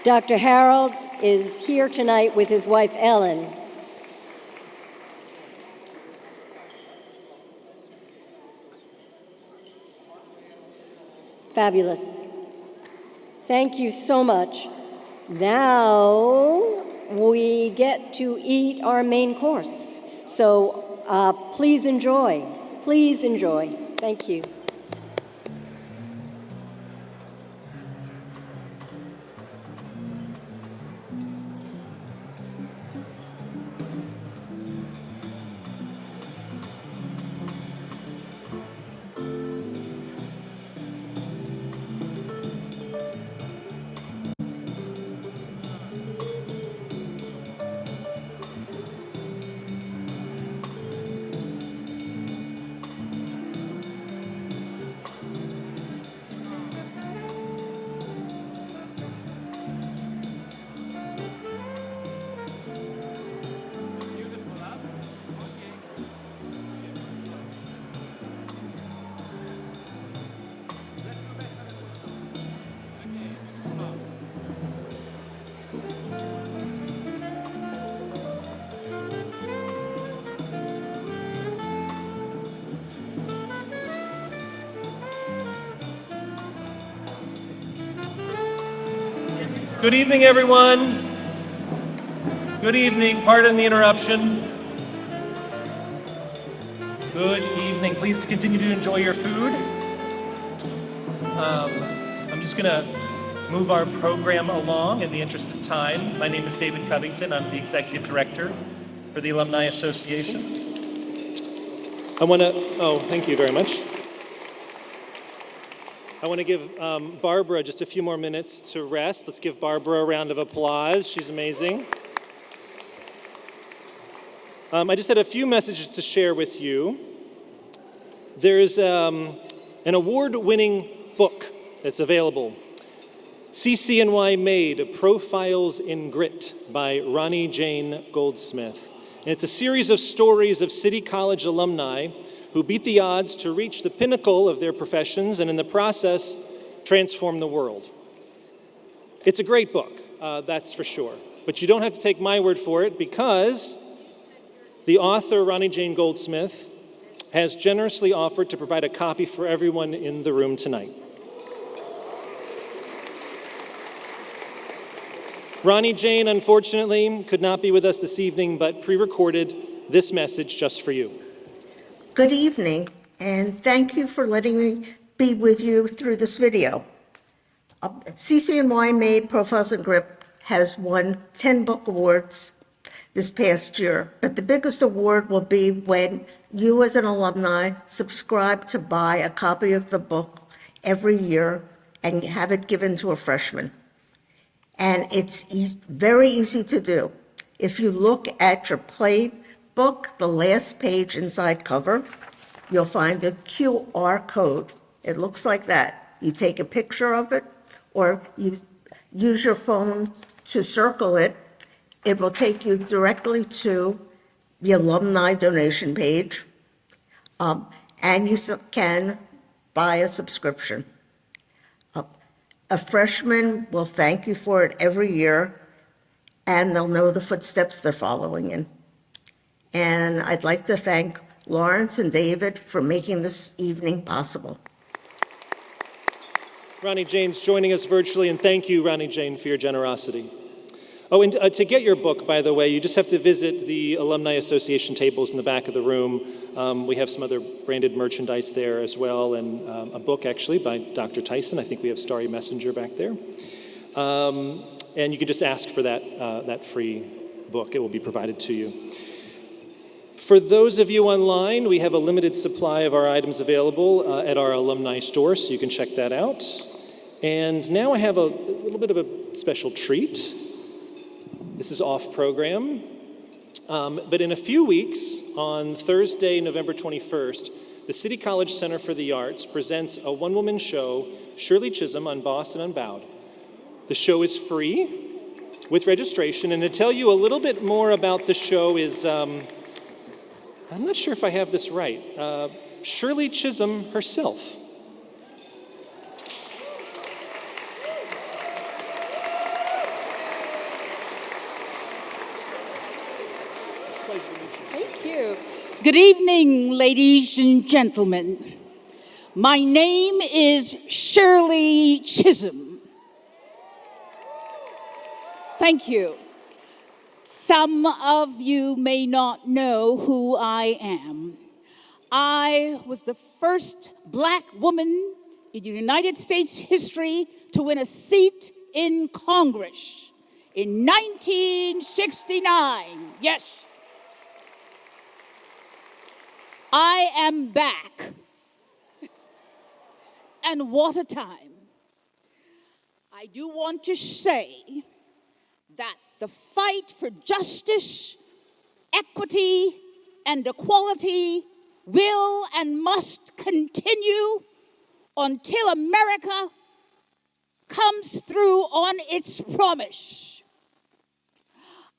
Dr. Harold is here tonight with his wife, Ellen. Fabulous. Thank you so much. Now we get to eat our main course. So please enjoy. Please enjoy. Thank you.
Good evening, everyone. Good evening. Pardon the interruption. Good evening. Please continue to enjoy your food. I'm just going to move our program along in the interest of time. My name is David Covington. I'm the Executive Director for the Alumni Association. Thank you very much. I want to give Barbara just a few more minutes to rest. Let's give Barbara a round of applause. She's amazing. I just had a few messages to share with you. There's an award-winning book that's available. CCNY Made, Profiles in Grit by Ronnie Jane Goldsmith. And it's a series of stories of City College alumni who beat the odds to reach the pinnacle of their professions and in the process transform the world. It's a great book, that's for sure. But you don't have to take my word for it because the author, Ronnie Jane Goldsmith, has generously offered to provide a copy for everyone in the room tonight. Ronnie Jane, unfortunately, could not be with us this evening, but pre-recorded this message just for you.
Good evening, and thank you for letting me be with you through this video. CCNY Made Profiles in Grit has won 10 book awards this past year, but the biggest award will be when you as an alumni subscribe to buy a copy of the book every year and have it given to a freshman. And it's very easy to do. If you look at your play book, the last page inside cover, you'll find a QR code. It looks like that. You take a picture of it, or you use your phone to circle it. It will take you directly to the alumni donation page, and you can buy a subscription. A freshman will thank you for it every year, and they'll know the footsteps they're following in. And I'd like to thank Lawrence and David for making this evening possible.
Ronnie Jane's joining us virtually, and thank you, Ronnie Jane, for your generosity. Oh, and to get your book, by the way, you just have to visit the Alumni Association tables in the back of the room. We have some other branded merchandise there as well, and a book, actually, by Dr. Tyson. I think we have Starry Messenger back there. And you can just ask for that free book. It will be provided to you. For those of you online, we have a limited supply of our items available at our alumni store, so you can check that out. And now I have a little bit of a special treat. This is off program, but in a few weeks, on Thursday, November 21st, the City College Center for the Arts presents a one-woman show, Shirley Chisholm on Boston Unbowed. The show is free with registration, and to tell you a little bit more about the show is, I'm not sure if I have this right, Shirley Chisholm herself.
Thank you. Good evening, ladies and gentlemen. My name is Shirley Chisholm. Thank you. Some of you may not know who I am. I was the first Black woman in United States history to win a seat in Congress in 1969. Yes. I am back. And what a time. I do want to say that the fight for justice, equity, and equality will and must continue until America comes through on its promise.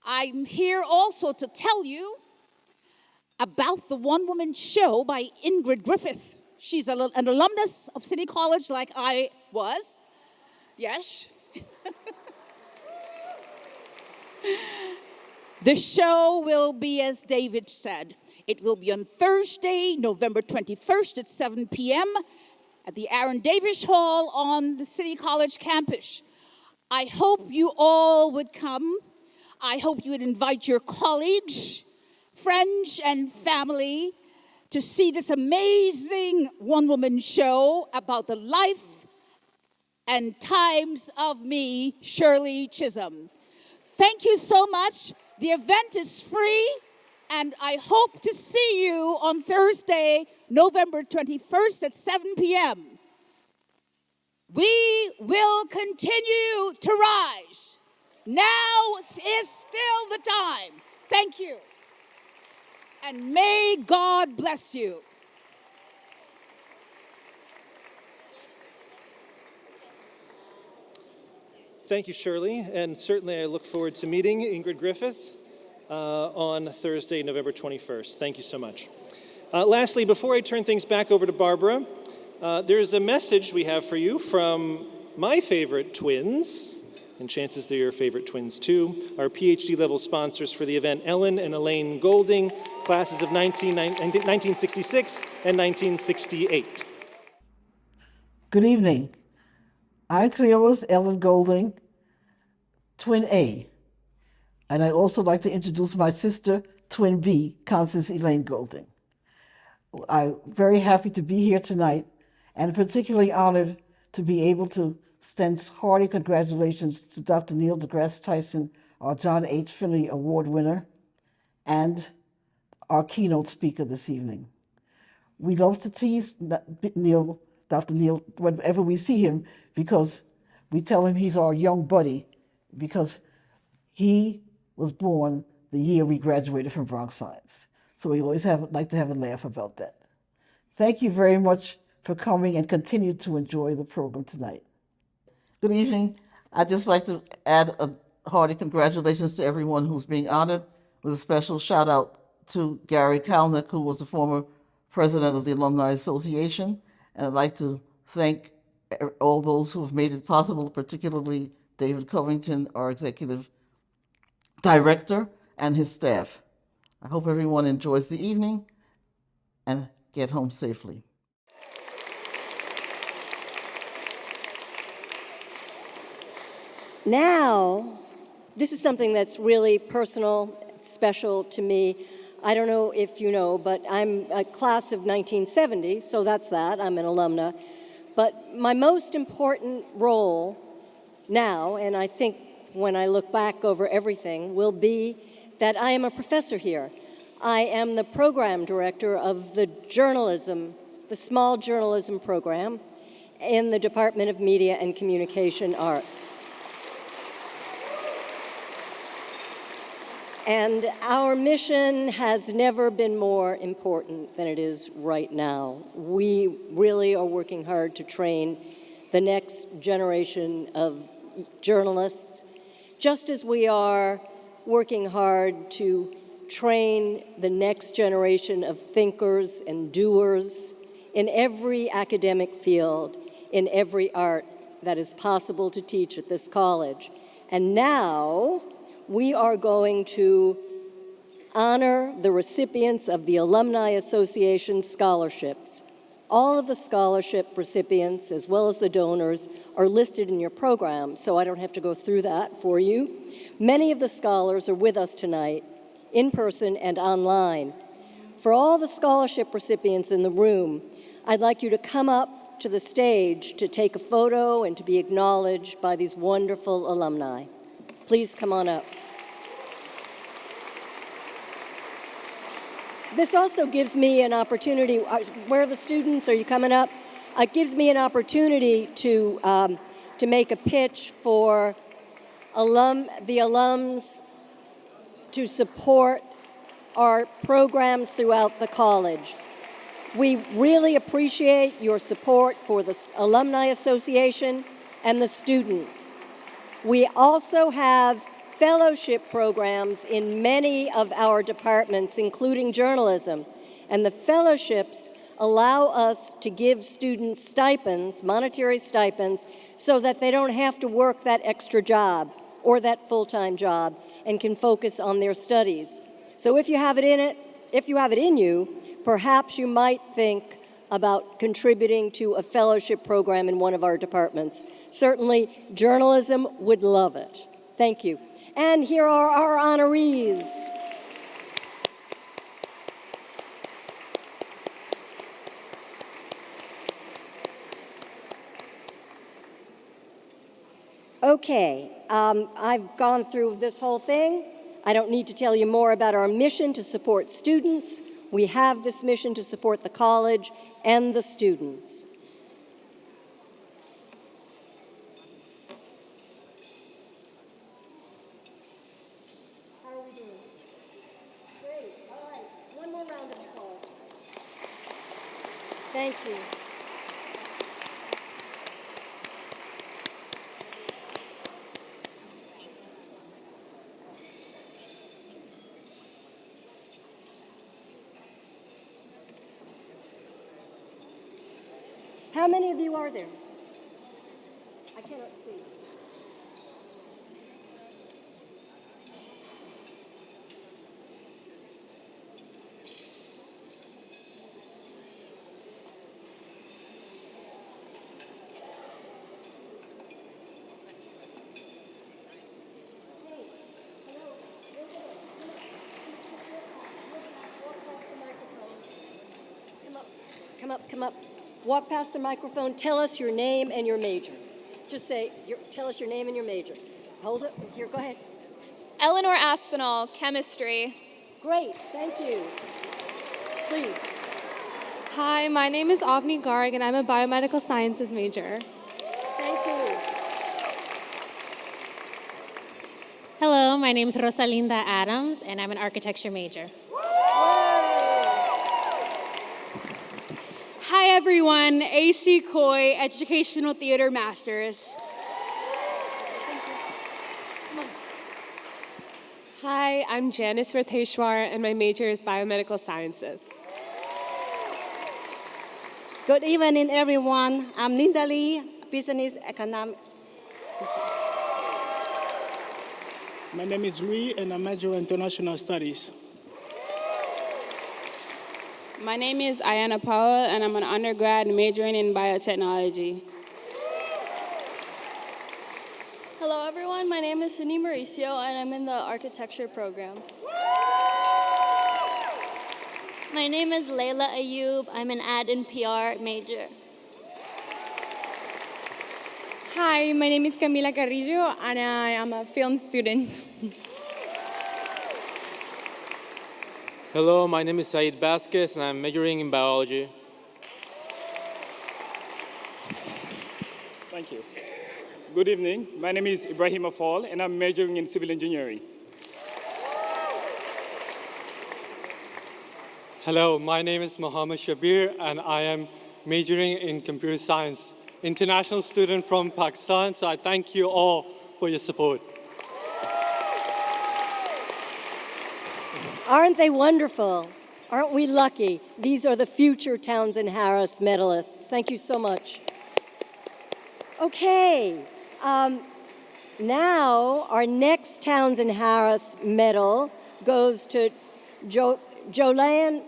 I'm here also to tell you about the one-woman show by Ingrid Griffith. She's an alumnus of City College like I was. Yes. The show will be, as David said, it will be on Thursday, November 21st at 7 p.m. at the Aaron Davis Hall on the City College campus. I hope you all would come. I hope you would invite your colleagues, friends, and family to see this amazing one-woman show about the life and times of me, Shirley Chisholm. Thank you so much. The event is free, and I hope to see you on Thursday, November 21st at 7 p.m. We will continue to rise. Now is still the time. Thank you. And may God bless you.
Thank you, Shirley, and certainly I look forward to meeting Ingrid Griffith on Thursday, November 21st. Thank you so much. Lastly, before I turn things back over to Barbara, there's a message we have for you from my favorite twins, and chances they're your favorite twins too, our Ph.D. level sponsors for the event, Ellen and Elaine Golding, classes of 1966 and 1968.
Good evening. I'm Cleo's Ellen Golding, Twin A. And I'd also like to introduce my sister, Twin B, Constance Elaine Golding. I'm very happy to be here tonight and particularly honored to be able to extend hearty congratulations to Dr. Neil deGrasse Tyson, our John H. Finley Award winner, and our keynote speaker this evening. We love to tease Neil, Dr. Neil, whenever we see him, because we tell him he's our young buddy, because he was born the year we graduated from Bronx Science. So we always like to have a laugh about that. Thank you very much for coming, and continue to enjoy the program tonight.
Good evening. I'd just like to add a hearty congratulations to everyone who's being honored, with a special shout out to Gary Kalnick, who was the former president of the Alumni Association. And I'd like to thank all those who have made it possible, particularly David Covington, our executive director, and his staff. I hope everyone enjoys the evening and get home safely.
Now, This is something that's really personal, special to me. I don't know if you know, but I'm a class of 1970, so that's that. I'm an alumna. But my most important role now, and I think when I look back over everything, will be that I am a professor here. I am the program director of the journalism, the small journalism program in the Department of Media and Communication Arts. And our mission has never been more important than it is right now. We really are working hard to train the next generation of journalists, just as we are working hard to train the next generation of thinkers and doers in every academic field, in every art that is possible to teach at this college. And now, we are going to honor the recipients of the Alumni Association scholarships. All of the scholarship recipients, as well as the donors, are listed in your program, so I don't have to go through that for you. Many of the scholars are with us tonight, in person and online. For all the scholarship recipients in the room, I'd like you to come up to the stage to take a photo and to be acknowledged by these wonderful alumni. Please come on up. This also gives me an opportunity. Where are the students? Are you coming up? It gives me an opportunity to make a pitch for the alums to support our programs throughout the college. We really appreciate your support for the Alumni Association and the students. We also have fellowship programs in many of our departments, including journalism. And the fellowships allow us to give students stipends, monetary stipends, so that they don't have to work that extra job or that full-time job and can focus on their studies. So if you have it in you, perhaps you might think about contributing to a fellowship program in one of our departments. Certainly, journalism would love it. Thank you. And here are our honorees. Okay, I've gone through this whole thing. I don't need to tell you more about our mission to support students. We have this mission to support the college and the students. How are we doing? Great, all right. One more round of applause. Thank you. How many of you are there? I cannot see. Come up. Walk past the microphone. Tell us your name and your major. Just say, tell us your name and your major. Hold it. Here, go ahead.
Eleanor Aspinall, chemistry.
Great. Thank you. Please.
Hi, my name is Avni Garg, and I'm a biomedical sciences major.
Thank you.
Hello, my name is Rosalinda Adams, and I'm an architecture major.
Hi, everyone. AC Coy, Educational Theater Masters.
Hi, I'm Janice Ratheshwar, and my major is biomedical sciences.
Good evening, everyone. I'm Linda Lee, business economics.
My name is Louis, and I major in international studies.
My name is Ayana Powell, and I'm an undergrad majoring in biotechnology.
Hello, everyone.
everyone. My name is Sydney Mauricio, and I'm in the architecture program.
My name is Layla Ayub. I'm an ad and PR major.
Hi, my name is Camila Carrillo, and I am a film student.
Hello, my name is Said Vasquez, and I'm majoring in biology.
Thank you. Good evening. My name is Ibrahim Afal, and I'm majoring in civil engineering.
Hello, my name is Mohammed Shabir, and I am majoring in computer science. International student from Pakistan, so I thank you all for your support.
Aren't they wonderful? Aren't we lucky? These are the future Townsend Harris medalists. Thank you so much. Okay, now our next Townsend Harris medal goes to Jolene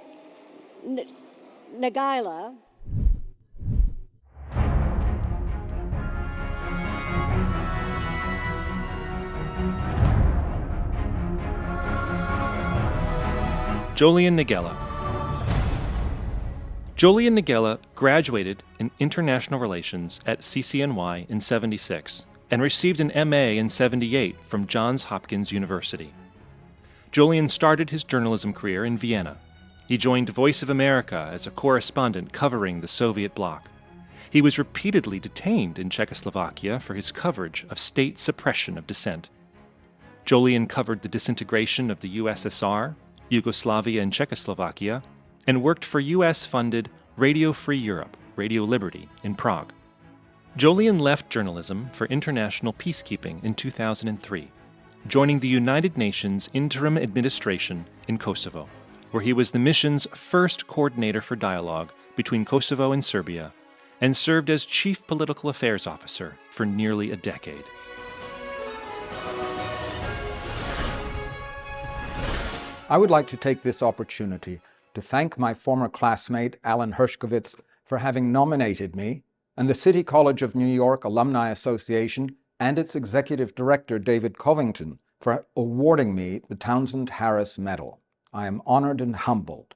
Nagila.
Jolene Nagila. Jolene Nagila graduated in International Relations at CCNY in '76 and received an MA in '78 from Johns Hopkins University. Jolene started his journalism career in Vienna. He joined Voice of America as a correspondent covering the Soviet bloc. He was repeatedly detained in Czechoslovakia for his coverage of state suppression of dissent. Jolene covered the disintegration of the USSR, Yugoslavia and Czechoslovakia, and worked for U.S.-funded Radio Free Europe, Radio Liberty, in Prague. Jolene left journalism for international peacekeeping in 2003, joining the United Nations Interim Administration in Kosovo, where he was the mission's first coordinator for dialogue between Kosovo and Serbia, and served as Chief Political Affairs Officer for nearly a decade.
I would like to take this opportunity to thank my former classmate, Alan Hershkovitz, for having nominated me, and the City College of New York Alumni Association and its executive director, David Covington, for awarding me the Townsend Harris Medal. I am honored and humbled.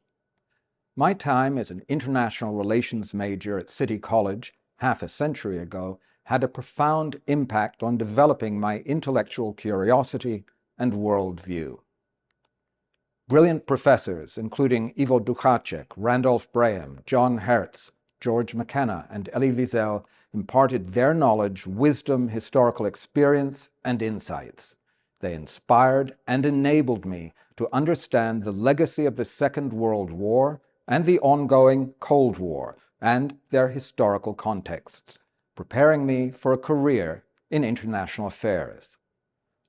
My time as an international relations major at City College half a century ago had a profound impact on developing my intellectual curiosity and worldview. Brilliant professors, including Ivo Duchacek, Randolph Braham, John Hertz, George McKenna, and Elie Wiesel, imparted their knowledge, wisdom, historical experience, and insights. They inspired and enabled me to understand the legacy of the Second World War and the ongoing Cold War and their historical contexts, preparing me for a career in international affairs.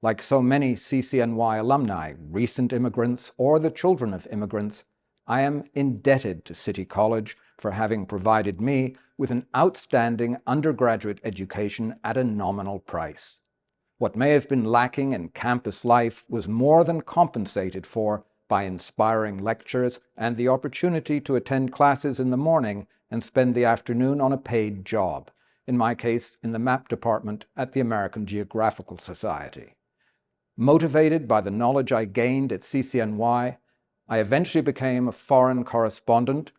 Like so many CCNY alumni, recent immigrants, or the children of immigrants, I am indebted to City College for having provided me with an outstanding undergraduate education at a nominal price. What may have been lacking in campus life was more than compensated for by inspiring lectures and the opportunity to attend classes in the morning and spend the afternoon on a paid job, in my case in the map department at the American Geographical Society. Motivated by the knowledge I gained at CCNY, I eventually became a foreign correspondent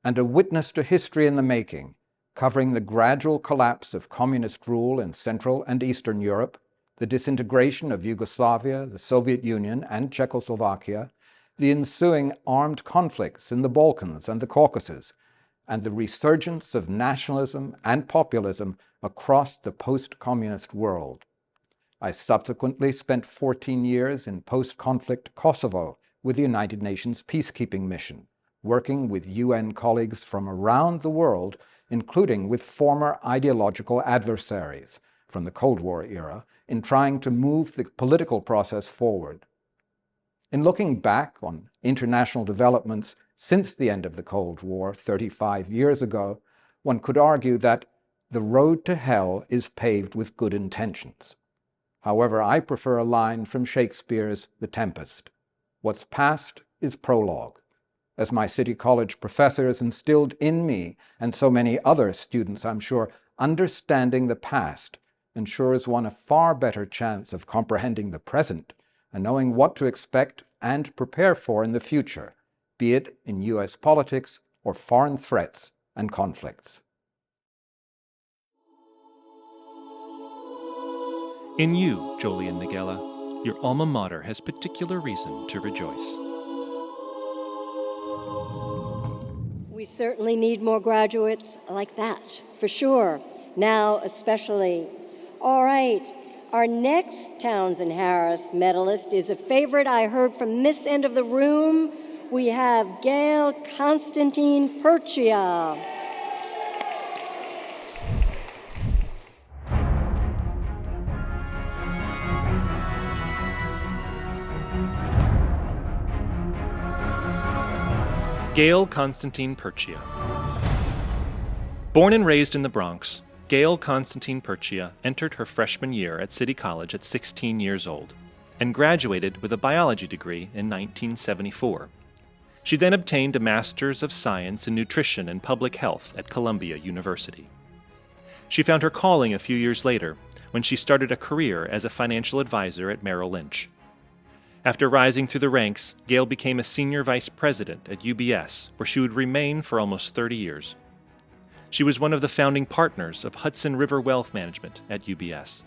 and a witness to history in the making, covering the gradual collapse of communist rule in Central and Eastern Europe, the disintegration of Yugoslavia, the Soviet Union, and Czechoslovakia, the ensuing armed conflicts in the Balkans and the Caucasus, and the resurgence of nationalism and populism across the post-communist world. I subsequently spent 14 years in post-conflict Kosovo with the United Nations Peacekeeping Mission, working with UN colleagues from around the world, including with former ideological adversaries from the Cold War era, in trying to move the political process forward. In looking back on international developments since the end of the Cold War 35 years ago, one could argue that the road to hell is paved with good intentions. However, I prefer a line from Shakespeare's The Tempest. What's past is prologue. As my City College professors instilled in me, and so many other students, I'm sure, understanding the past ensures one a far better chance of comprehending the present and knowing what to expect and prepare for in the future, be it in U.S. politics or foreign threats and conflicts.
In you, Jolyon Nagela, your alma mater has particular reason to rejoice.
We certainly need more graduates like that, for sure, now especially. All right, our next Townsend Harris medalist is a favorite I heard from this end of the room. We have Gail Constantine Perchia.
Gail Constantine Perchia. Born and raised in the Bronx, Gail Constantine Perchia entered her freshman year at City College at 16 years old and graduated with a biology degree in 1974. She then obtained a Master's of Science in Nutrition and Public Health at Columbia University. She found her calling a few years later when she started a career as a financial advisor at Merrill Lynch. After rising through the ranks, Gail became a senior vice president at UBS, where she would remain for almost 30 years. She was one of the founding partners of Hudson River Wealth Management at UBS,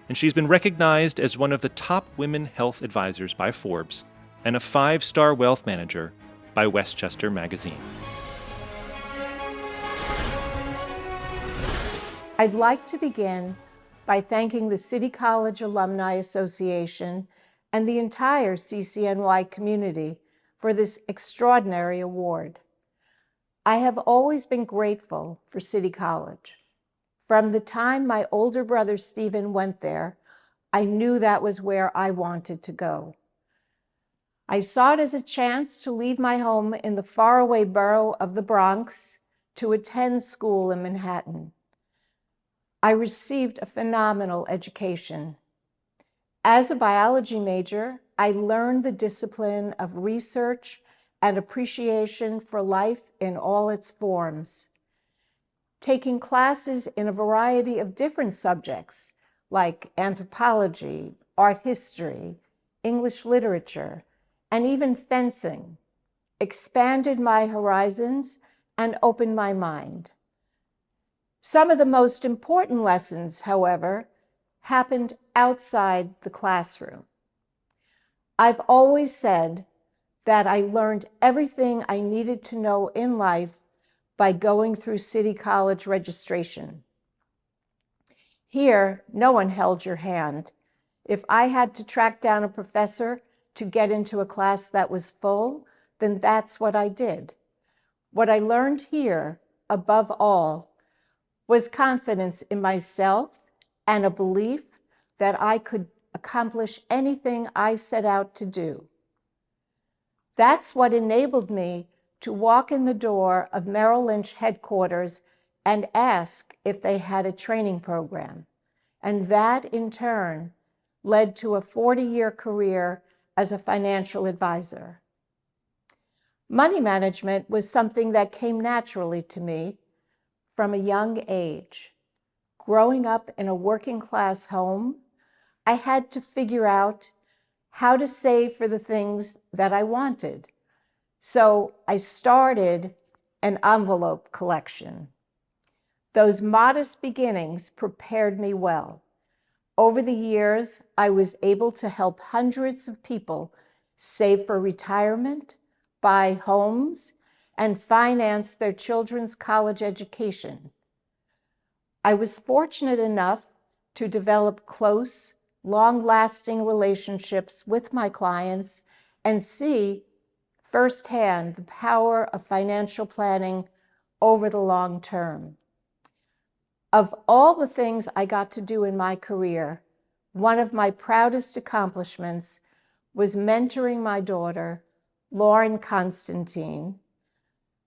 and she's been recognized as one of the top women health advisors by Forbes and a 5-star wealth manager by Westchester Magazine.
I'd like to begin by thanking the City College Alumni Association and the entire CCNY community for this extraordinary award. I have always been grateful for City College. From the time my older brother Stephen went there, I knew that was where I wanted to go. I saw it as a chance to leave my home in the faraway borough of the Bronx to attend school in Manhattan. I received a phenomenal education. As a biology major, I learned the discipline of research and appreciation for life in all its forms. Taking classes in a variety of different subjects like anthropology, art history, English literature, and even fencing expanded my horizons and opened my mind. Some of the most important lessons, however, happened outside the classroom. I've always said that I learned everything I needed to know in life by going through City College registration. Here, no one held your hand. If I had to track down a professor to get into a class that was full, then that's what I did. What I learned here, above all, was confidence in myself and a belief that I could accomplish anything I set out to do. That's what enabled me to walk in the door of Merrill Lynch headquarters and ask if they had a training program. And that, in turn, led to a 40-year career as a financial advisor. Money management was something that came naturally to me from a young age. Growing up in a working-class home, I had to figure out how to save for the things that I wanted. So I started an envelope collection. Those modest beginnings prepared me well. Over the years, I was able to help hundreds of people save for retirement, buy homes, and finance their children's college education. I was fortunate enough to develop close, long-lasting relationships with my clients and see firsthand the power of financial planning over the long term. Of all the things I got to do in my career, one of my proudest accomplishments was mentoring my daughter, Lauren Constantine,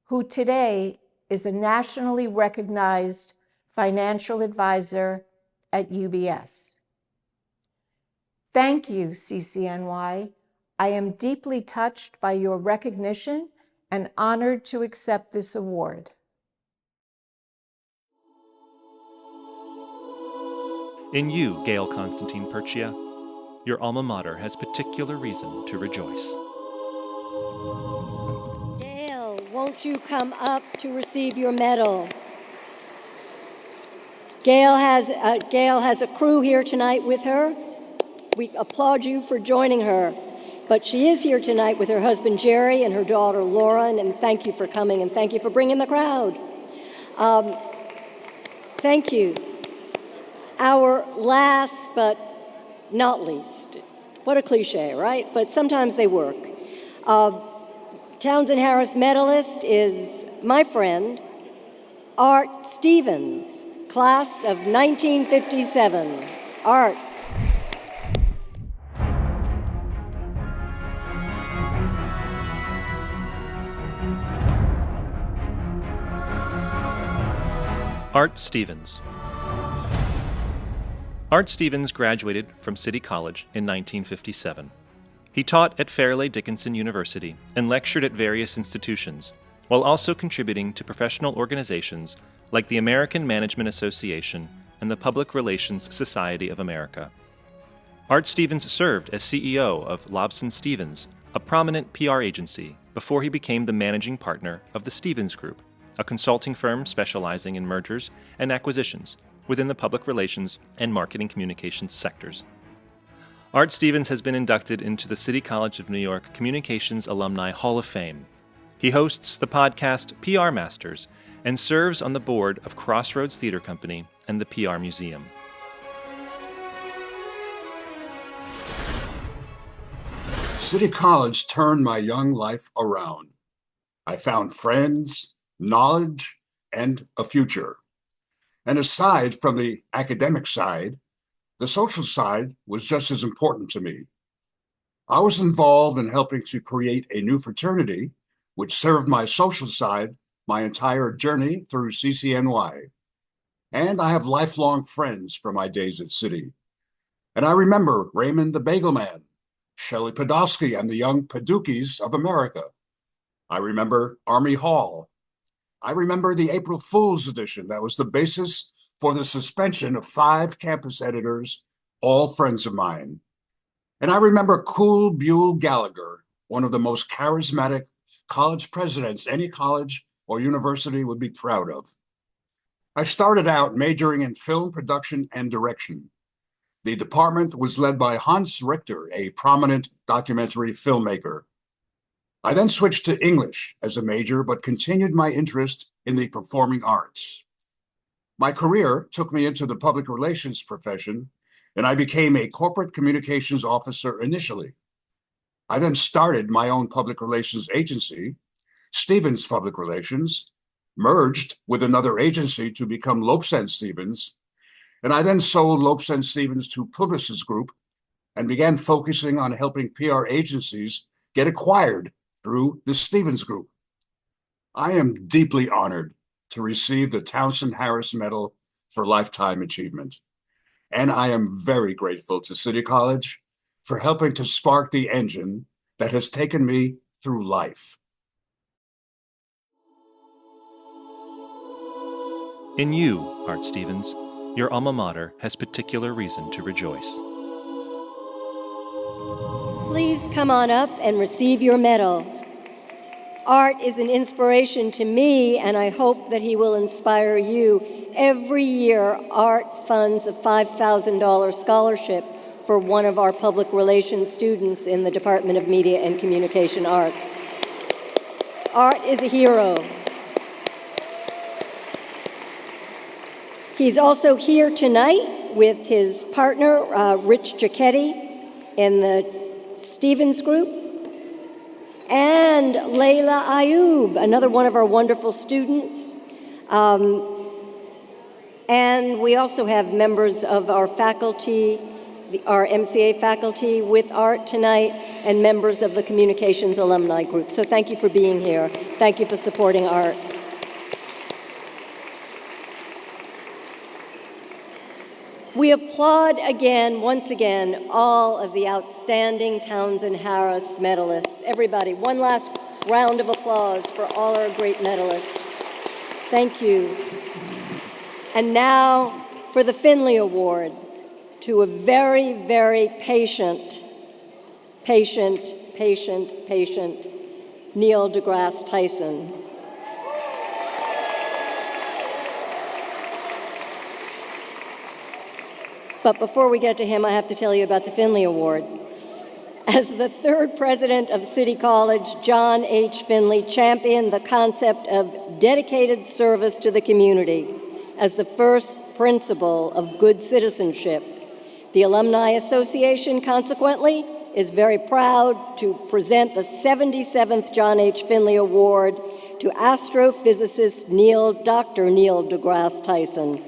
who today is a nationally recognized financial advisor at UBS. Thank you, CCNY. I am deeply touched by your recognition and honored to accept this award.
In you, Gail Constantine Perchia, your alma mater has particular reason to rejoice.
Gail, won't you come up to receive your medal? Gail has a crew here tonight with her. We applaud you for joining her. But she is here tonight with her husband Jerry and her daughter Lauren, and thank you for coming and thank you for bringing the crowd. Thank you. Our last but not least, what a cliche, right? But sometimes they work. Townsend Harris Medalist is my friend, Art Stevens, class of 1957. Art.
Art Stevens. Art Stevens graduated from City College in 1957. He taught at Fairleigh Dickinson University and lectured at various institutions, while also contributing to professional organizations like the American Management Association and the Public Relations Society of America. Art Stevens served as CEO of Lobson Stevens, a prominent PR agency, before he became the managing partner of the Stevens Group, a consulting firm specializing in mergers and acquisitions within the public relations and marketing communications sectors. Art Stevens has been inducted into the City College of New York Communications Alumni Hall of Fame. He hosts the podcast PR Masters and serves on the board of Crossroads Theater Company and the PR Museum.
City College turned my young life around. I found friends, knowledge, and a future. And aside from the academic side, the social side was just as important to me. I was involved in helping to create a new fraternity, which served my social side my entire journey through CCNY. And I have lifelong friends from my days at City. And I remember Raymond the Bagel Man, Shelley Podolsky and the Young Padukis of America. I remember Army Hall. I remember the April Fool's edition that was the basis for the suspension of 5 campus editors, all friends of mine. And I remember Cool Buell Gallagher, one of the most charismatic college presidents any college or university would be proud of. I started out majoring in film production and direction. The department was led by Hans Richter, a prominent documentary filmmaker. I then switched to English as a major, but continued my interest in the performing arts. My career took me into the public relations profession, and I became a corporate communications officer initially. I then started my own public relations agency, Stevens Public Relations, merged with another agency to become Lopes & Stevens, and I then sold Lopes & Stevens to Publicis Group and began focusing on helping PR agencies get acquired through the Stevens Group. I am deeply honored to receive the Townsend Harris Medal for Lifetime Achievement. And I am very grateful to City College for helping to spark the engine that has taken me through life.
In you, Art Stevens, your alma mater has particular reason to rejoice.
Please come on up and receive your medal. Art is an inspiration to me, and I hope that he will inspire you. Every year, Art funds a $5,000 scholarship for one of our public relations students in the Department of Media and Communication Arts. Art is a hero. He's also here tonight with his partner, Rich Giacchetti, in the Stevens Group, and Layla Ayub, another one of our wonderful students. And we also have members of our faculty, our MCA faculty with Art tonight, and members of the Communications Alumni Group. So thank you for being here. Thank you for supporting Art. We applaud again, once again, all of the outstanding Townsend Harris medalists. Everybody, one last round of applause for all our great medalists. Thank you. And now for the Finley Award. to a very, very patient Neil deGrasse Tyson. But before we get to him, I have to tell you about the Finley Award. As the third president of City College, John H. Finley championed the concept of dedicated service to the community as the first principle of good citizenship. The Alumni Association, consequently, is very proud to present the 77th John H. Finley Award to astrophysicist Dr. Neil deGrasse Tyson.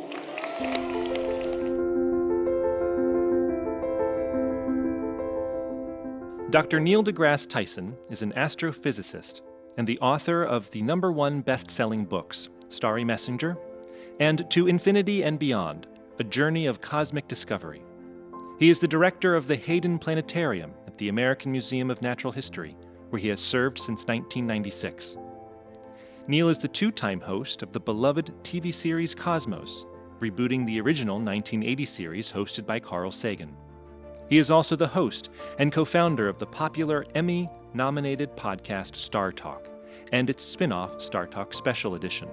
Dr. Neil deGrasse Tyson is an astrophysicist and the author of the #1 best-selling books, Starry Messenger, and To Infinity and Beyond, A Journey of Cosmic Discovery. He is the director of the Hayden Planetarium at the American Museum of Natural History, where he has served since 1996. Neil is the two-time host of the beloved TV series Cosmos, rebooting the original 1980 series hosted by Carl Sagan. He is also the host and co-founder of the popular Emmy-nominated podcast Star Talk and its spin-off Star Talk Special Edition,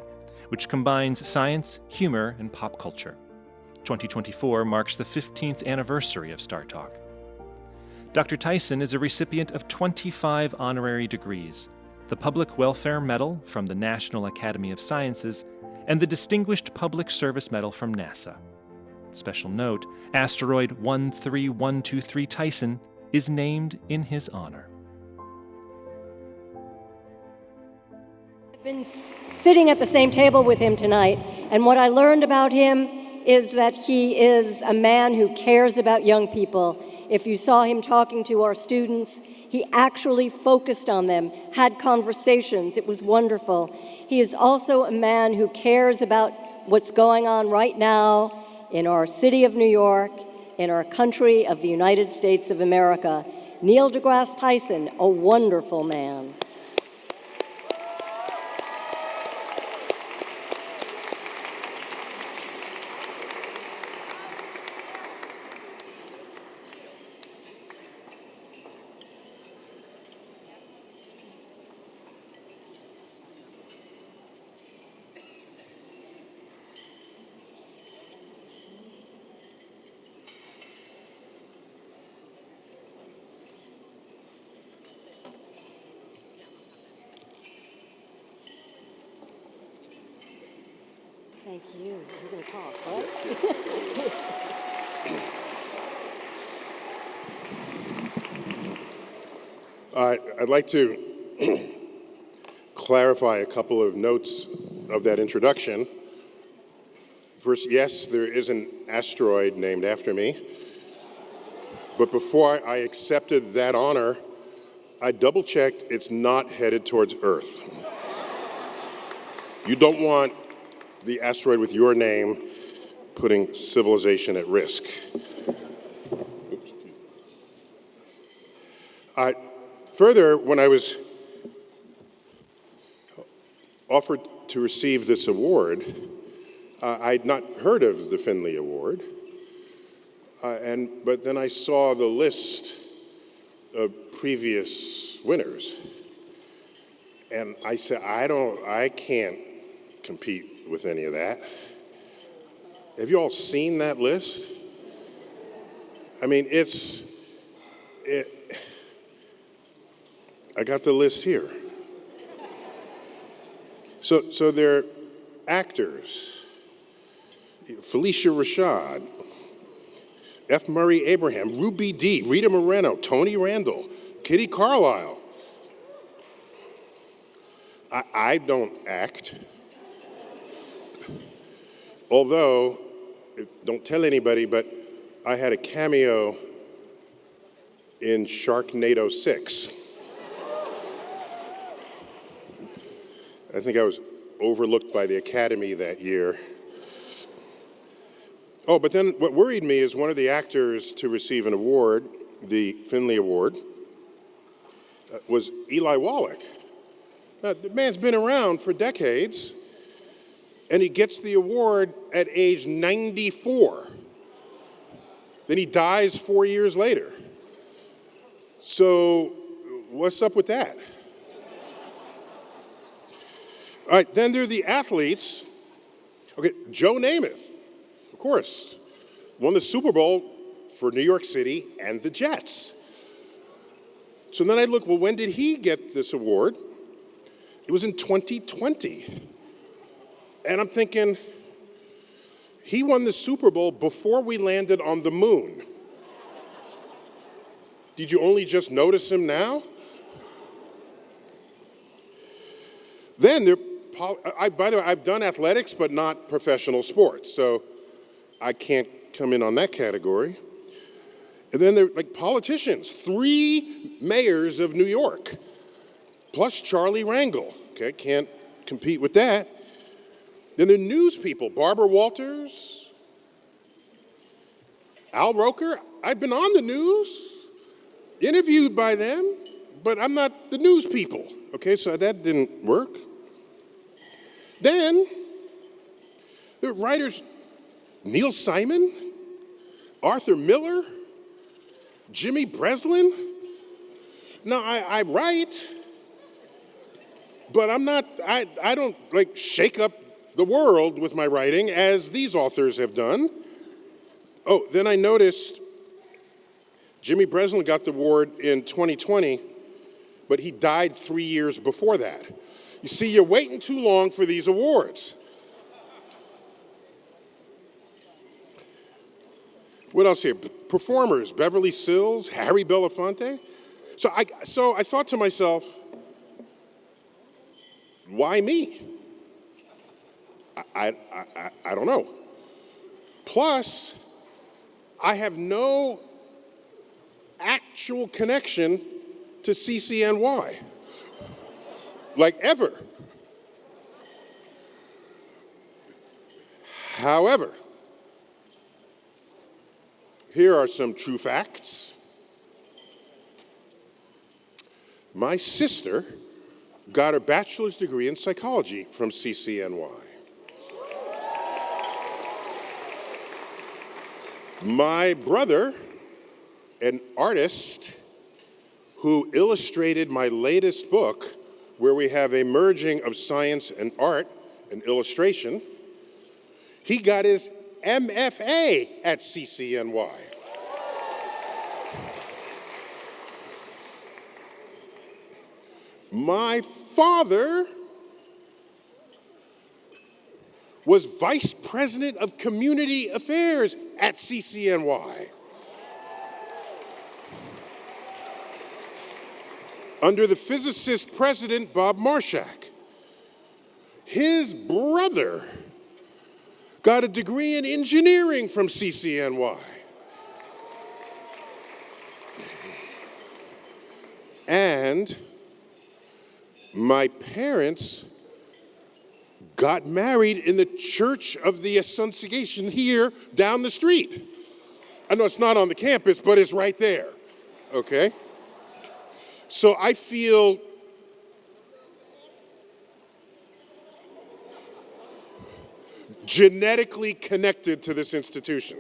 which combines science, humor, and pop culture. 2024 marks the 15th anniversary of Star Talk. Dr. Tyson is a recipient of 25 honorary degrees, the Public Welfare Medal from the National Academy of Sciences, and the Distinguished Public Service Medal from NASA. Special note, asteroid 13123 Tyson is named in his honor.
I've been sitting at the same table with him tonight, and what I learned about him is that he is a man who cares about young people. If you saw him talking to our students, he actually focused on them, had conversations. It was wonderful. He is also a man who cares about what's going on right now in our city of New York, in our country of the United States of America. Neil deGrasse Tyson, a wonderful man. Thank you. You're going to talk,
right? I'd like to clarify a couple of notes of that introduction. First, yes, there is an asteroid named after me. But before I accepted that honor, I double-checked it's not headed towards Earth. You don't want the asteroid with your name putting civilization at risk. Further, when I was offered to receive this award, I'd not heard of the Finley Award, but then I saw the list of previous winners, and I said, I can't compete with any of that. Have you all seen that list? I mean, I got the list here. So they're actors: Felicia Rashad, F. Murray Abraham, Ruby Dee, Rita Moreno, Tony Randall, Kitty Carlisle. I don't act. Although, don't tell anybody, but I had a cameo in Sharknado 6. I think I was overlooked by the Academy that year. Oh, but then what worried me is one of the actors to receive an award, the Finley Award, was Eli Wallach. Now, the man's been around for decades, and he gets the award at age 94. Then he dies 4 years later. So what's up with that? All right, then there are the athletes. Okay, Joe Namath, of course, won the Super Bowl for New York City and the Jets. So then I look, well, when did he get this award? It was in 2020. And I'm thinking, he won the Super Bowl before we landed on the moon. Did you only just notice him now? Then by the way, I've done athletics, but not professional sports, so I can't come in on that category. And then there are like politicians, 3 mayors of New York, plus Charlie Rangel. Okay, can't compete with that. Then there are news people, Barbara Walters, Al Roker. I've been on the news, interviewed by them, but I'm not the news people. Okay, so that didn't work. Then there are writers, Neil Simon, Arthur Miller, Jimmy Breslin. Now, I write, but I don't like shake up the world with my writing as these authors have done. Oh, then I noticed Jimmy Breslin got the award in 2020, but he died 3 years before that. You see, you're waiting too long for these awards. What else here? Performers, Beverly Sills, Harry Belafonte. So I thought to myself, why me? I don't know. Plus, I have no actual connection to CCNY, like ever. However, here are some true facts. My sister got her bachelor's degree in psychology from CCNY. My brother, an artist who illustrated my latest book, where we have a merging of science and art and illustration, he got his MFA at CCNY. My father was vice president of community affairs at CCNY. Under the physicist president, Bob Marshak. His brother got a degree in engineering from CCNY. And my parents got married in the Church of the Assunciation here down the street. I know it's not on the campus, but it's right there, okay? So I feel genetically connected to this institution.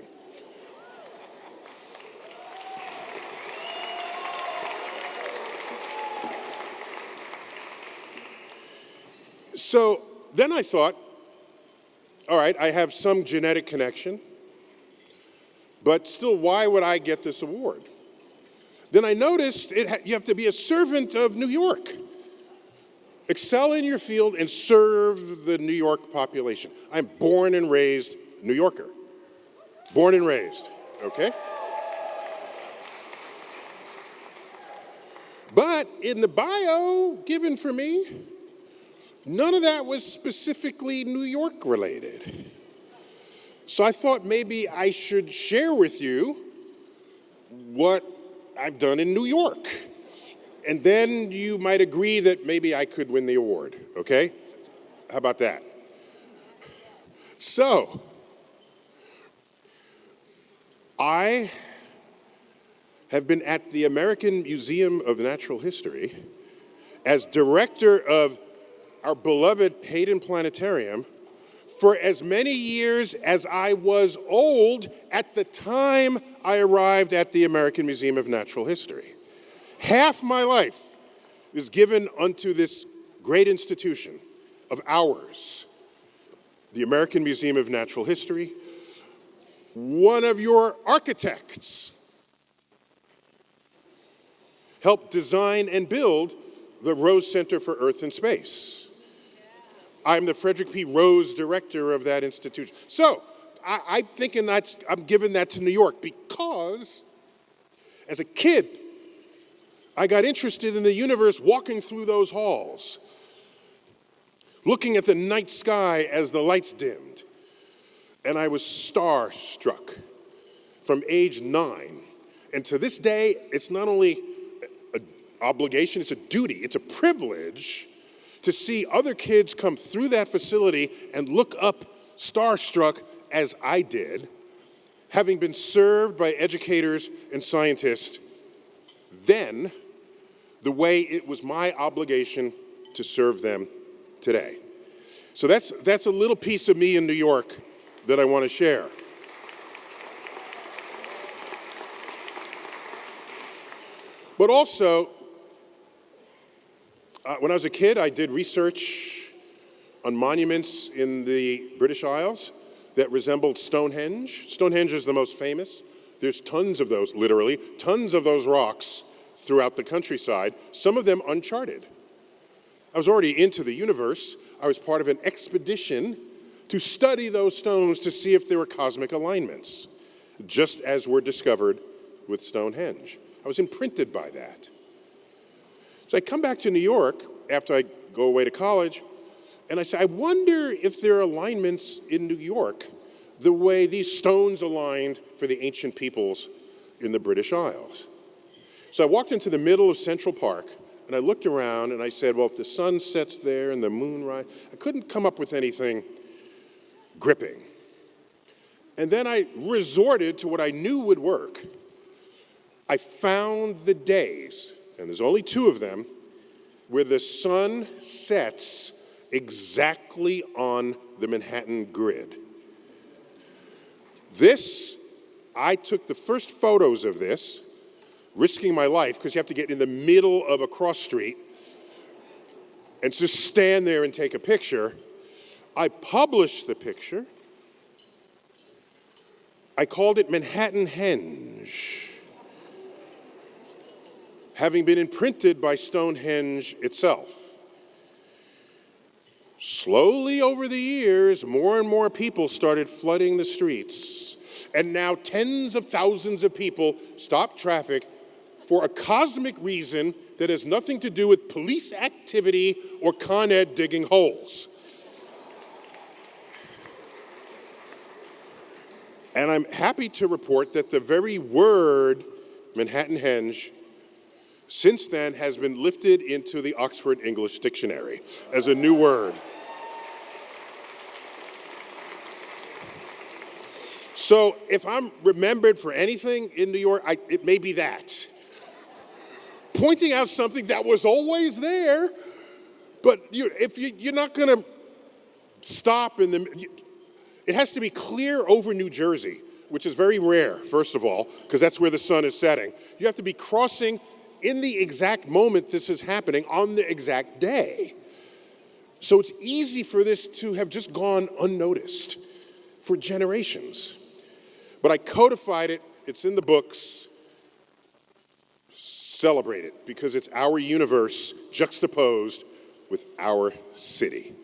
So then I thought, all right, I have some genetic connection, but still, why would I get this award? Then I noticed you have to be a servant of New York. Excel in your field and serve the New York population. I'm born and raised New Yorker. Born and raised, okay? But in the bio given for me, none of that was specifically New York related. So I thought maybe I should share with you what I've done in New York. And then you might agree that maybe I could win the award, okay? How about that? So, I have been at the American Museum of Natural History as director of our beloved Hayden Planetarium for as many years as I was old at the time I arrived at the American Museum of Natural History. Half my life is given unto this great institution of ours, the American Museum of Natural History. One of your architects helped design and build the Rose Center for Earth and Space. I'm the Frederick P. Rose director of that institution. So I'm thinking I'm giving that to New York because as a kid, I got interested in the universe walking through those halls, looking at the night sky as the lights dimmed, and I was starstruck from age 9. And to this day, it's not only an obligation, it's a duty, it's a privilege to see other kids come through that facility and look up starstruck as I did, having been served by educators and scientists then the way it was my obligation to serve them today. So that's a little piece of me in New York that I want to share. But also, when I was a kid, I did research on monuments in the British Isles that resembled Stonehenge. Stonehenge is the most famous. There's tons of those, literally, tons of those rocks throughout the countryside, some of them uncharted. I was already into the universe. I was part of an expedition to study those stones to see if there were cosmic alignments, just as were discovered with Stonehenge. I was imprinted by that. So I come back to New York after I go away to college, and I say, I wonder if there are alignments in New York the way these stones aligned for the ancient peoples in the British Isles. So I walked into the middle of Central Park, and I looked around, and I said, well, if the sun sets there and the moon rises, I couldn't come up with anything gripping. And then I resorted to what I knew would work. I found the days, and there's only 2 of them, where the sun sets exactly on the Manhattan grid. I took the first photos of this, risking my life, because you have to get in the middle of a cross street and just stand there and take a picture. I published the picture. I called it Manhattan Henge, having been imprinted by Stonehenge itself. Slowly over the years, more and more people started flooding the streets, and now tens of thousands of people stop traffic for a cosmic reason that has nothing to do with police activity or Con Ed digging holes. And I'm happy to report that the very word Manhattan Henge since then has been lifted into the Oxford English Dictionary as a new word. So if I'm remembered for anything in New York, it may be that. Pointing out something that was always there, but if you're not going to stop it has to be clear over New Jersey, which is very rare, first of all, because that's where the sun is setting. You have to be crossing in the exact moment this is happening on the exact day. So it's easy for this to have just gone unnoticed for generations. But I codified it, it's in the books. Celebrate it, because it's our universe juxtaposed with our city.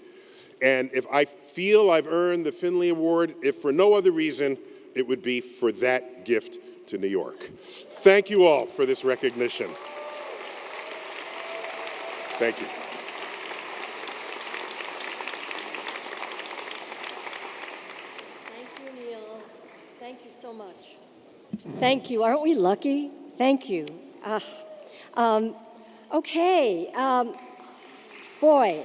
And if I feel I've earned the Finley Award, if for no other reason, it would be for that gift to New York. Thank you all for this recognition. Thank you.
Thank you, Neil. Thank you so much. Thank you. Aren't we lucky? Thank you. Okay. Boy,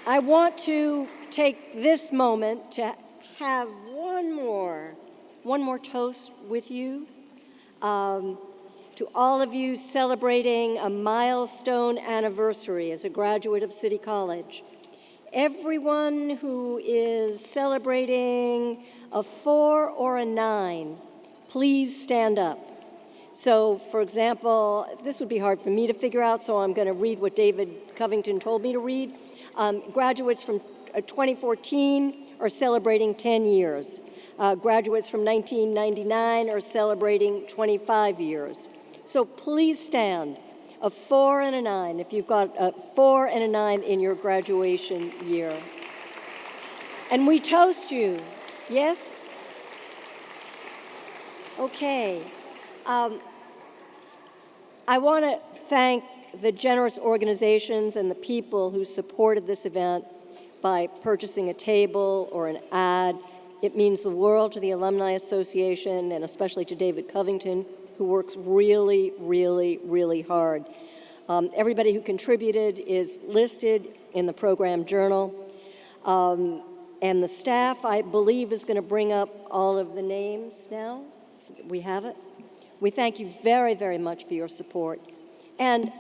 I want to take this moment to have one more toast with you. To all of you celebrating a milestone anniversary as a graduate of City College. Everyone who is celebrating a 4 or a 9, please stand up. So, for example, this would be hard for me to figure out, so I'm going to read what David Covington told me to read. Graduates from 2014 are celebrating 10 years. Graduates from 1999 are celebrating 25 years. So please stand. A 4 and a 9, if you've got a 4 and a 9 in your graduation year. And we toast you. Yes? Okay. I want to thank the generous organizations and the people who supported this event by purchasing a table or an ad. It means the world to the Alumni Association and especially to David Covington, who works really, really, really hard. Everybody who contributed is listed in the program journal. And the staff, I believe, is going to bring up all of the names now. We have it. We thank you very, very much for your support. And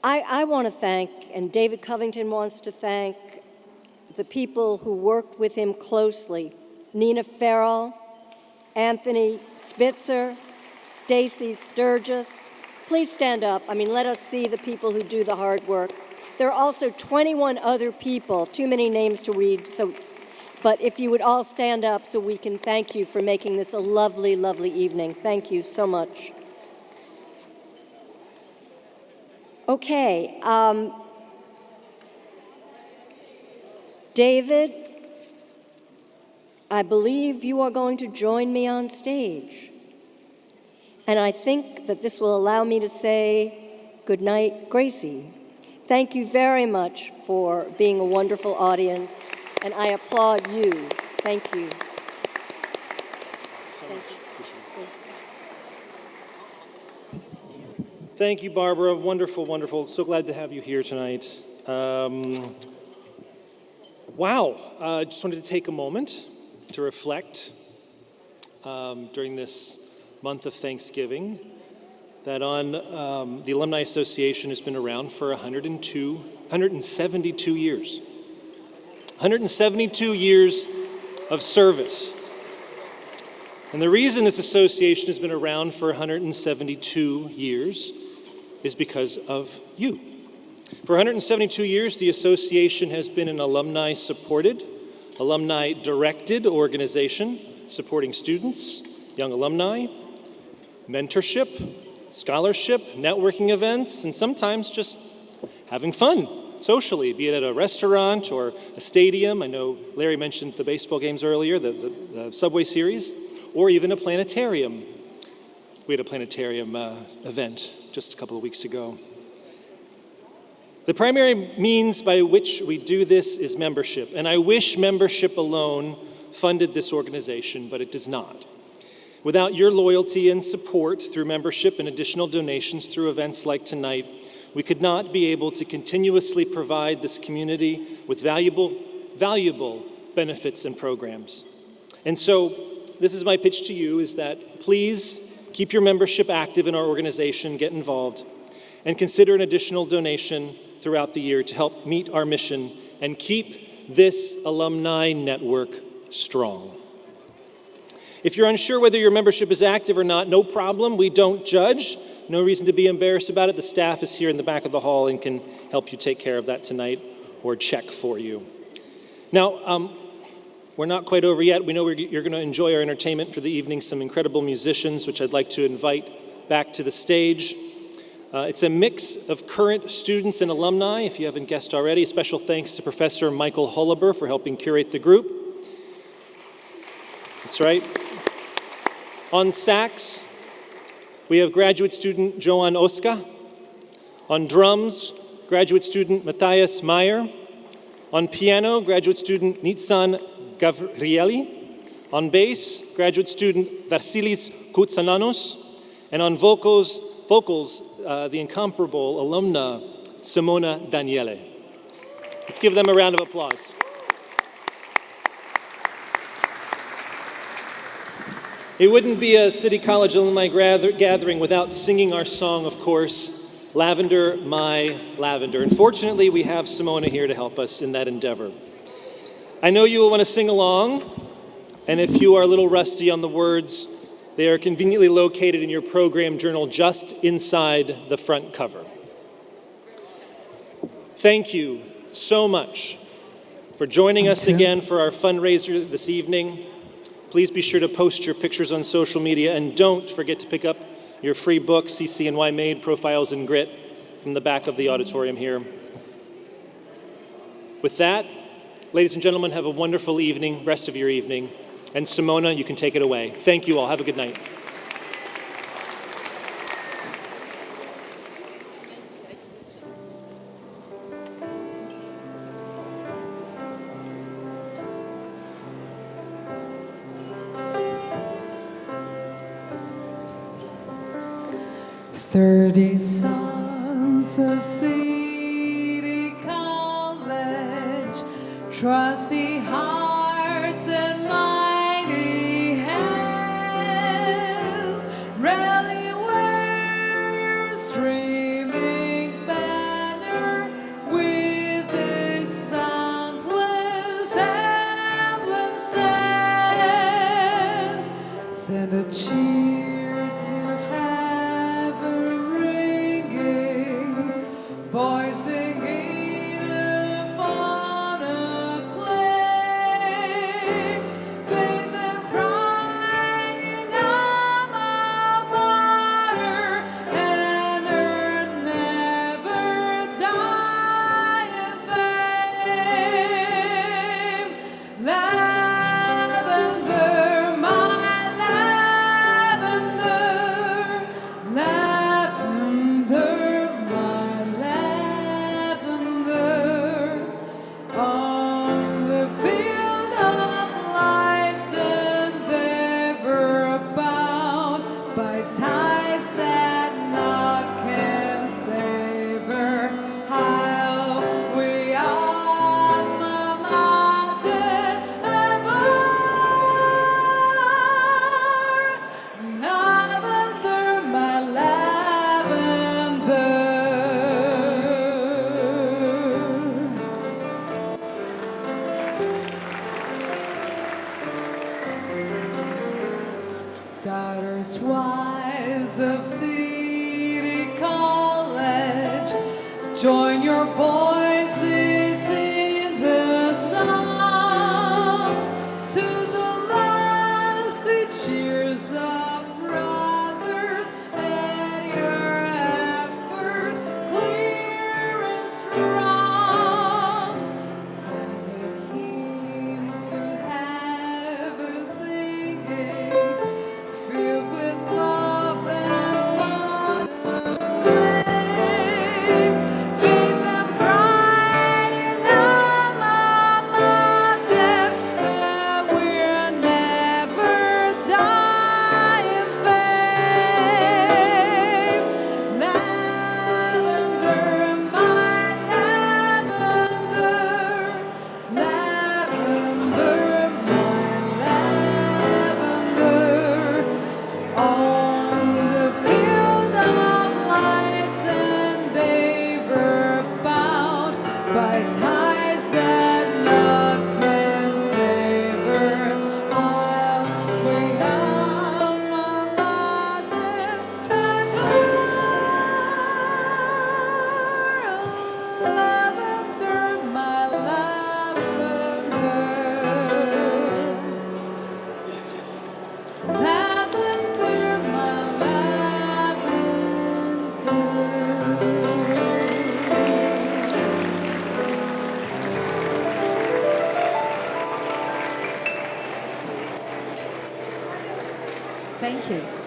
I want to thank, and David Covington wants to thank, the people who worked with him closely. Nina Farrell, Anthony Spitzer, Stacy Sturgis. Please stand up. I mean, let us see the people who do the hard work. There are also 21 other people, too many names to read, but if you would all stand up so we can thank you for making this a lovely, lovely evening. Thank you so much. Okay. David, I believe you are going to join me on stage. And I think that this will allow me to say good night, Gracie. Thank you very much for being a wonderful audience, and I applaud you. Thank you.
Thank you, Barbara. Wonderful, wonderful. So glad to have you here tonight. Wow. Just wanted to take a moment to reflect during this month of Thanksgiving that the Alumni Association has been around for 172 years. 172 years of service. And the reason this association has been around for 172 years is because of you. For 172 years, the association has been an alumni-supported, alumni-directed organization supporting students, young alumni, mentorship, scholarship, networking events, and sometimes just having fun socially, be it at a restaurant or a stadium. I know Larry mentioned the baseball games earlier, the Subway Series, or even a planetarium. We had a planetarium event just a couple of weeks ago. The primary means by which we do this is membership, and I wish membership alone funded this organization, but it does not. Without your loyalty and support through membership and additional donations through events like tonight, we could not be able to continuously provide this community with valuable benefits and programs. And so, this is my pitch to you, is that please keep your membership active in our organization, get involved, and consider an additional donation throughout the year to help meet our mission and keep this alumni network strong. If you're unsure whether your membership is active or not, no problem. We don't judge. No reason to be embarrassed about it. The staff is here in the back of the hall and can help you take care of that tonight or check for you. Now, we're not quite over yet. We know you're going to enjoy our entertainment for the evening, some incredible musicians, which I'd like to invite back to the stage. It's a mix of current students and alumni, if you haven't guessed already. Special thanks to Professor Michael Hullaber for helping curate the group. That's right. On sax, we have graduate student Joan Oska. On drums, graduate student Matthias Meyer. On piano, graduate student Nitsan Gavrieli. On bass, graduate student Vasilis Koutsananos. And on vocals, the incomparable alumna Simona Daniele. Let's give them a round of applause. It wouldn't be a City College alumni gathering without singing our song, of course, Lavender, My Lavender. And fortunately, we have Simona here to help us in that endeavor. I know you will want to sing along, And if you are a little rusty on the words, they are conveniently located in your program journal just inside the front cover. Thank you so much for joining us again for our fundraiser this evening. Please be sure to post your pictures on social media, and don't forget to pick up your free book, CCNY Made, Profiles in Grit, from the back of the auditorium here. With that, ladies and gentlemen, have a wonderful evening, rest of your evening. And Simona, you can take it away. Thank you all. Have a good night.
Sturdy sons of City College, trusty hearts and mighty hands, rally where your streaming banner with this dauntless emblem stands. Send a cheer to voicing Edith on a play, faith and pride in alma mater, and her never dying fame. Lavender, my lavender, lavender. On the field of life's endeavor, bound by ties that naught can sever, how we alma mater ever. Lavender, my lavender. Daughters, wives of City College, join your voices in the song to the lusty cheers of brothers and your effort clear and strong. Send a hymn to heaven singing, filled with love and fun and flame, faith and pride in alma mater, and we'll never die in fame. Lavender, my lavender, lavender, my lavender. On the field of life's endeavor, bound by ties that naught can sever, we alma mater ever. Lavender, my lavender. Lavender, my lavender. Thank you.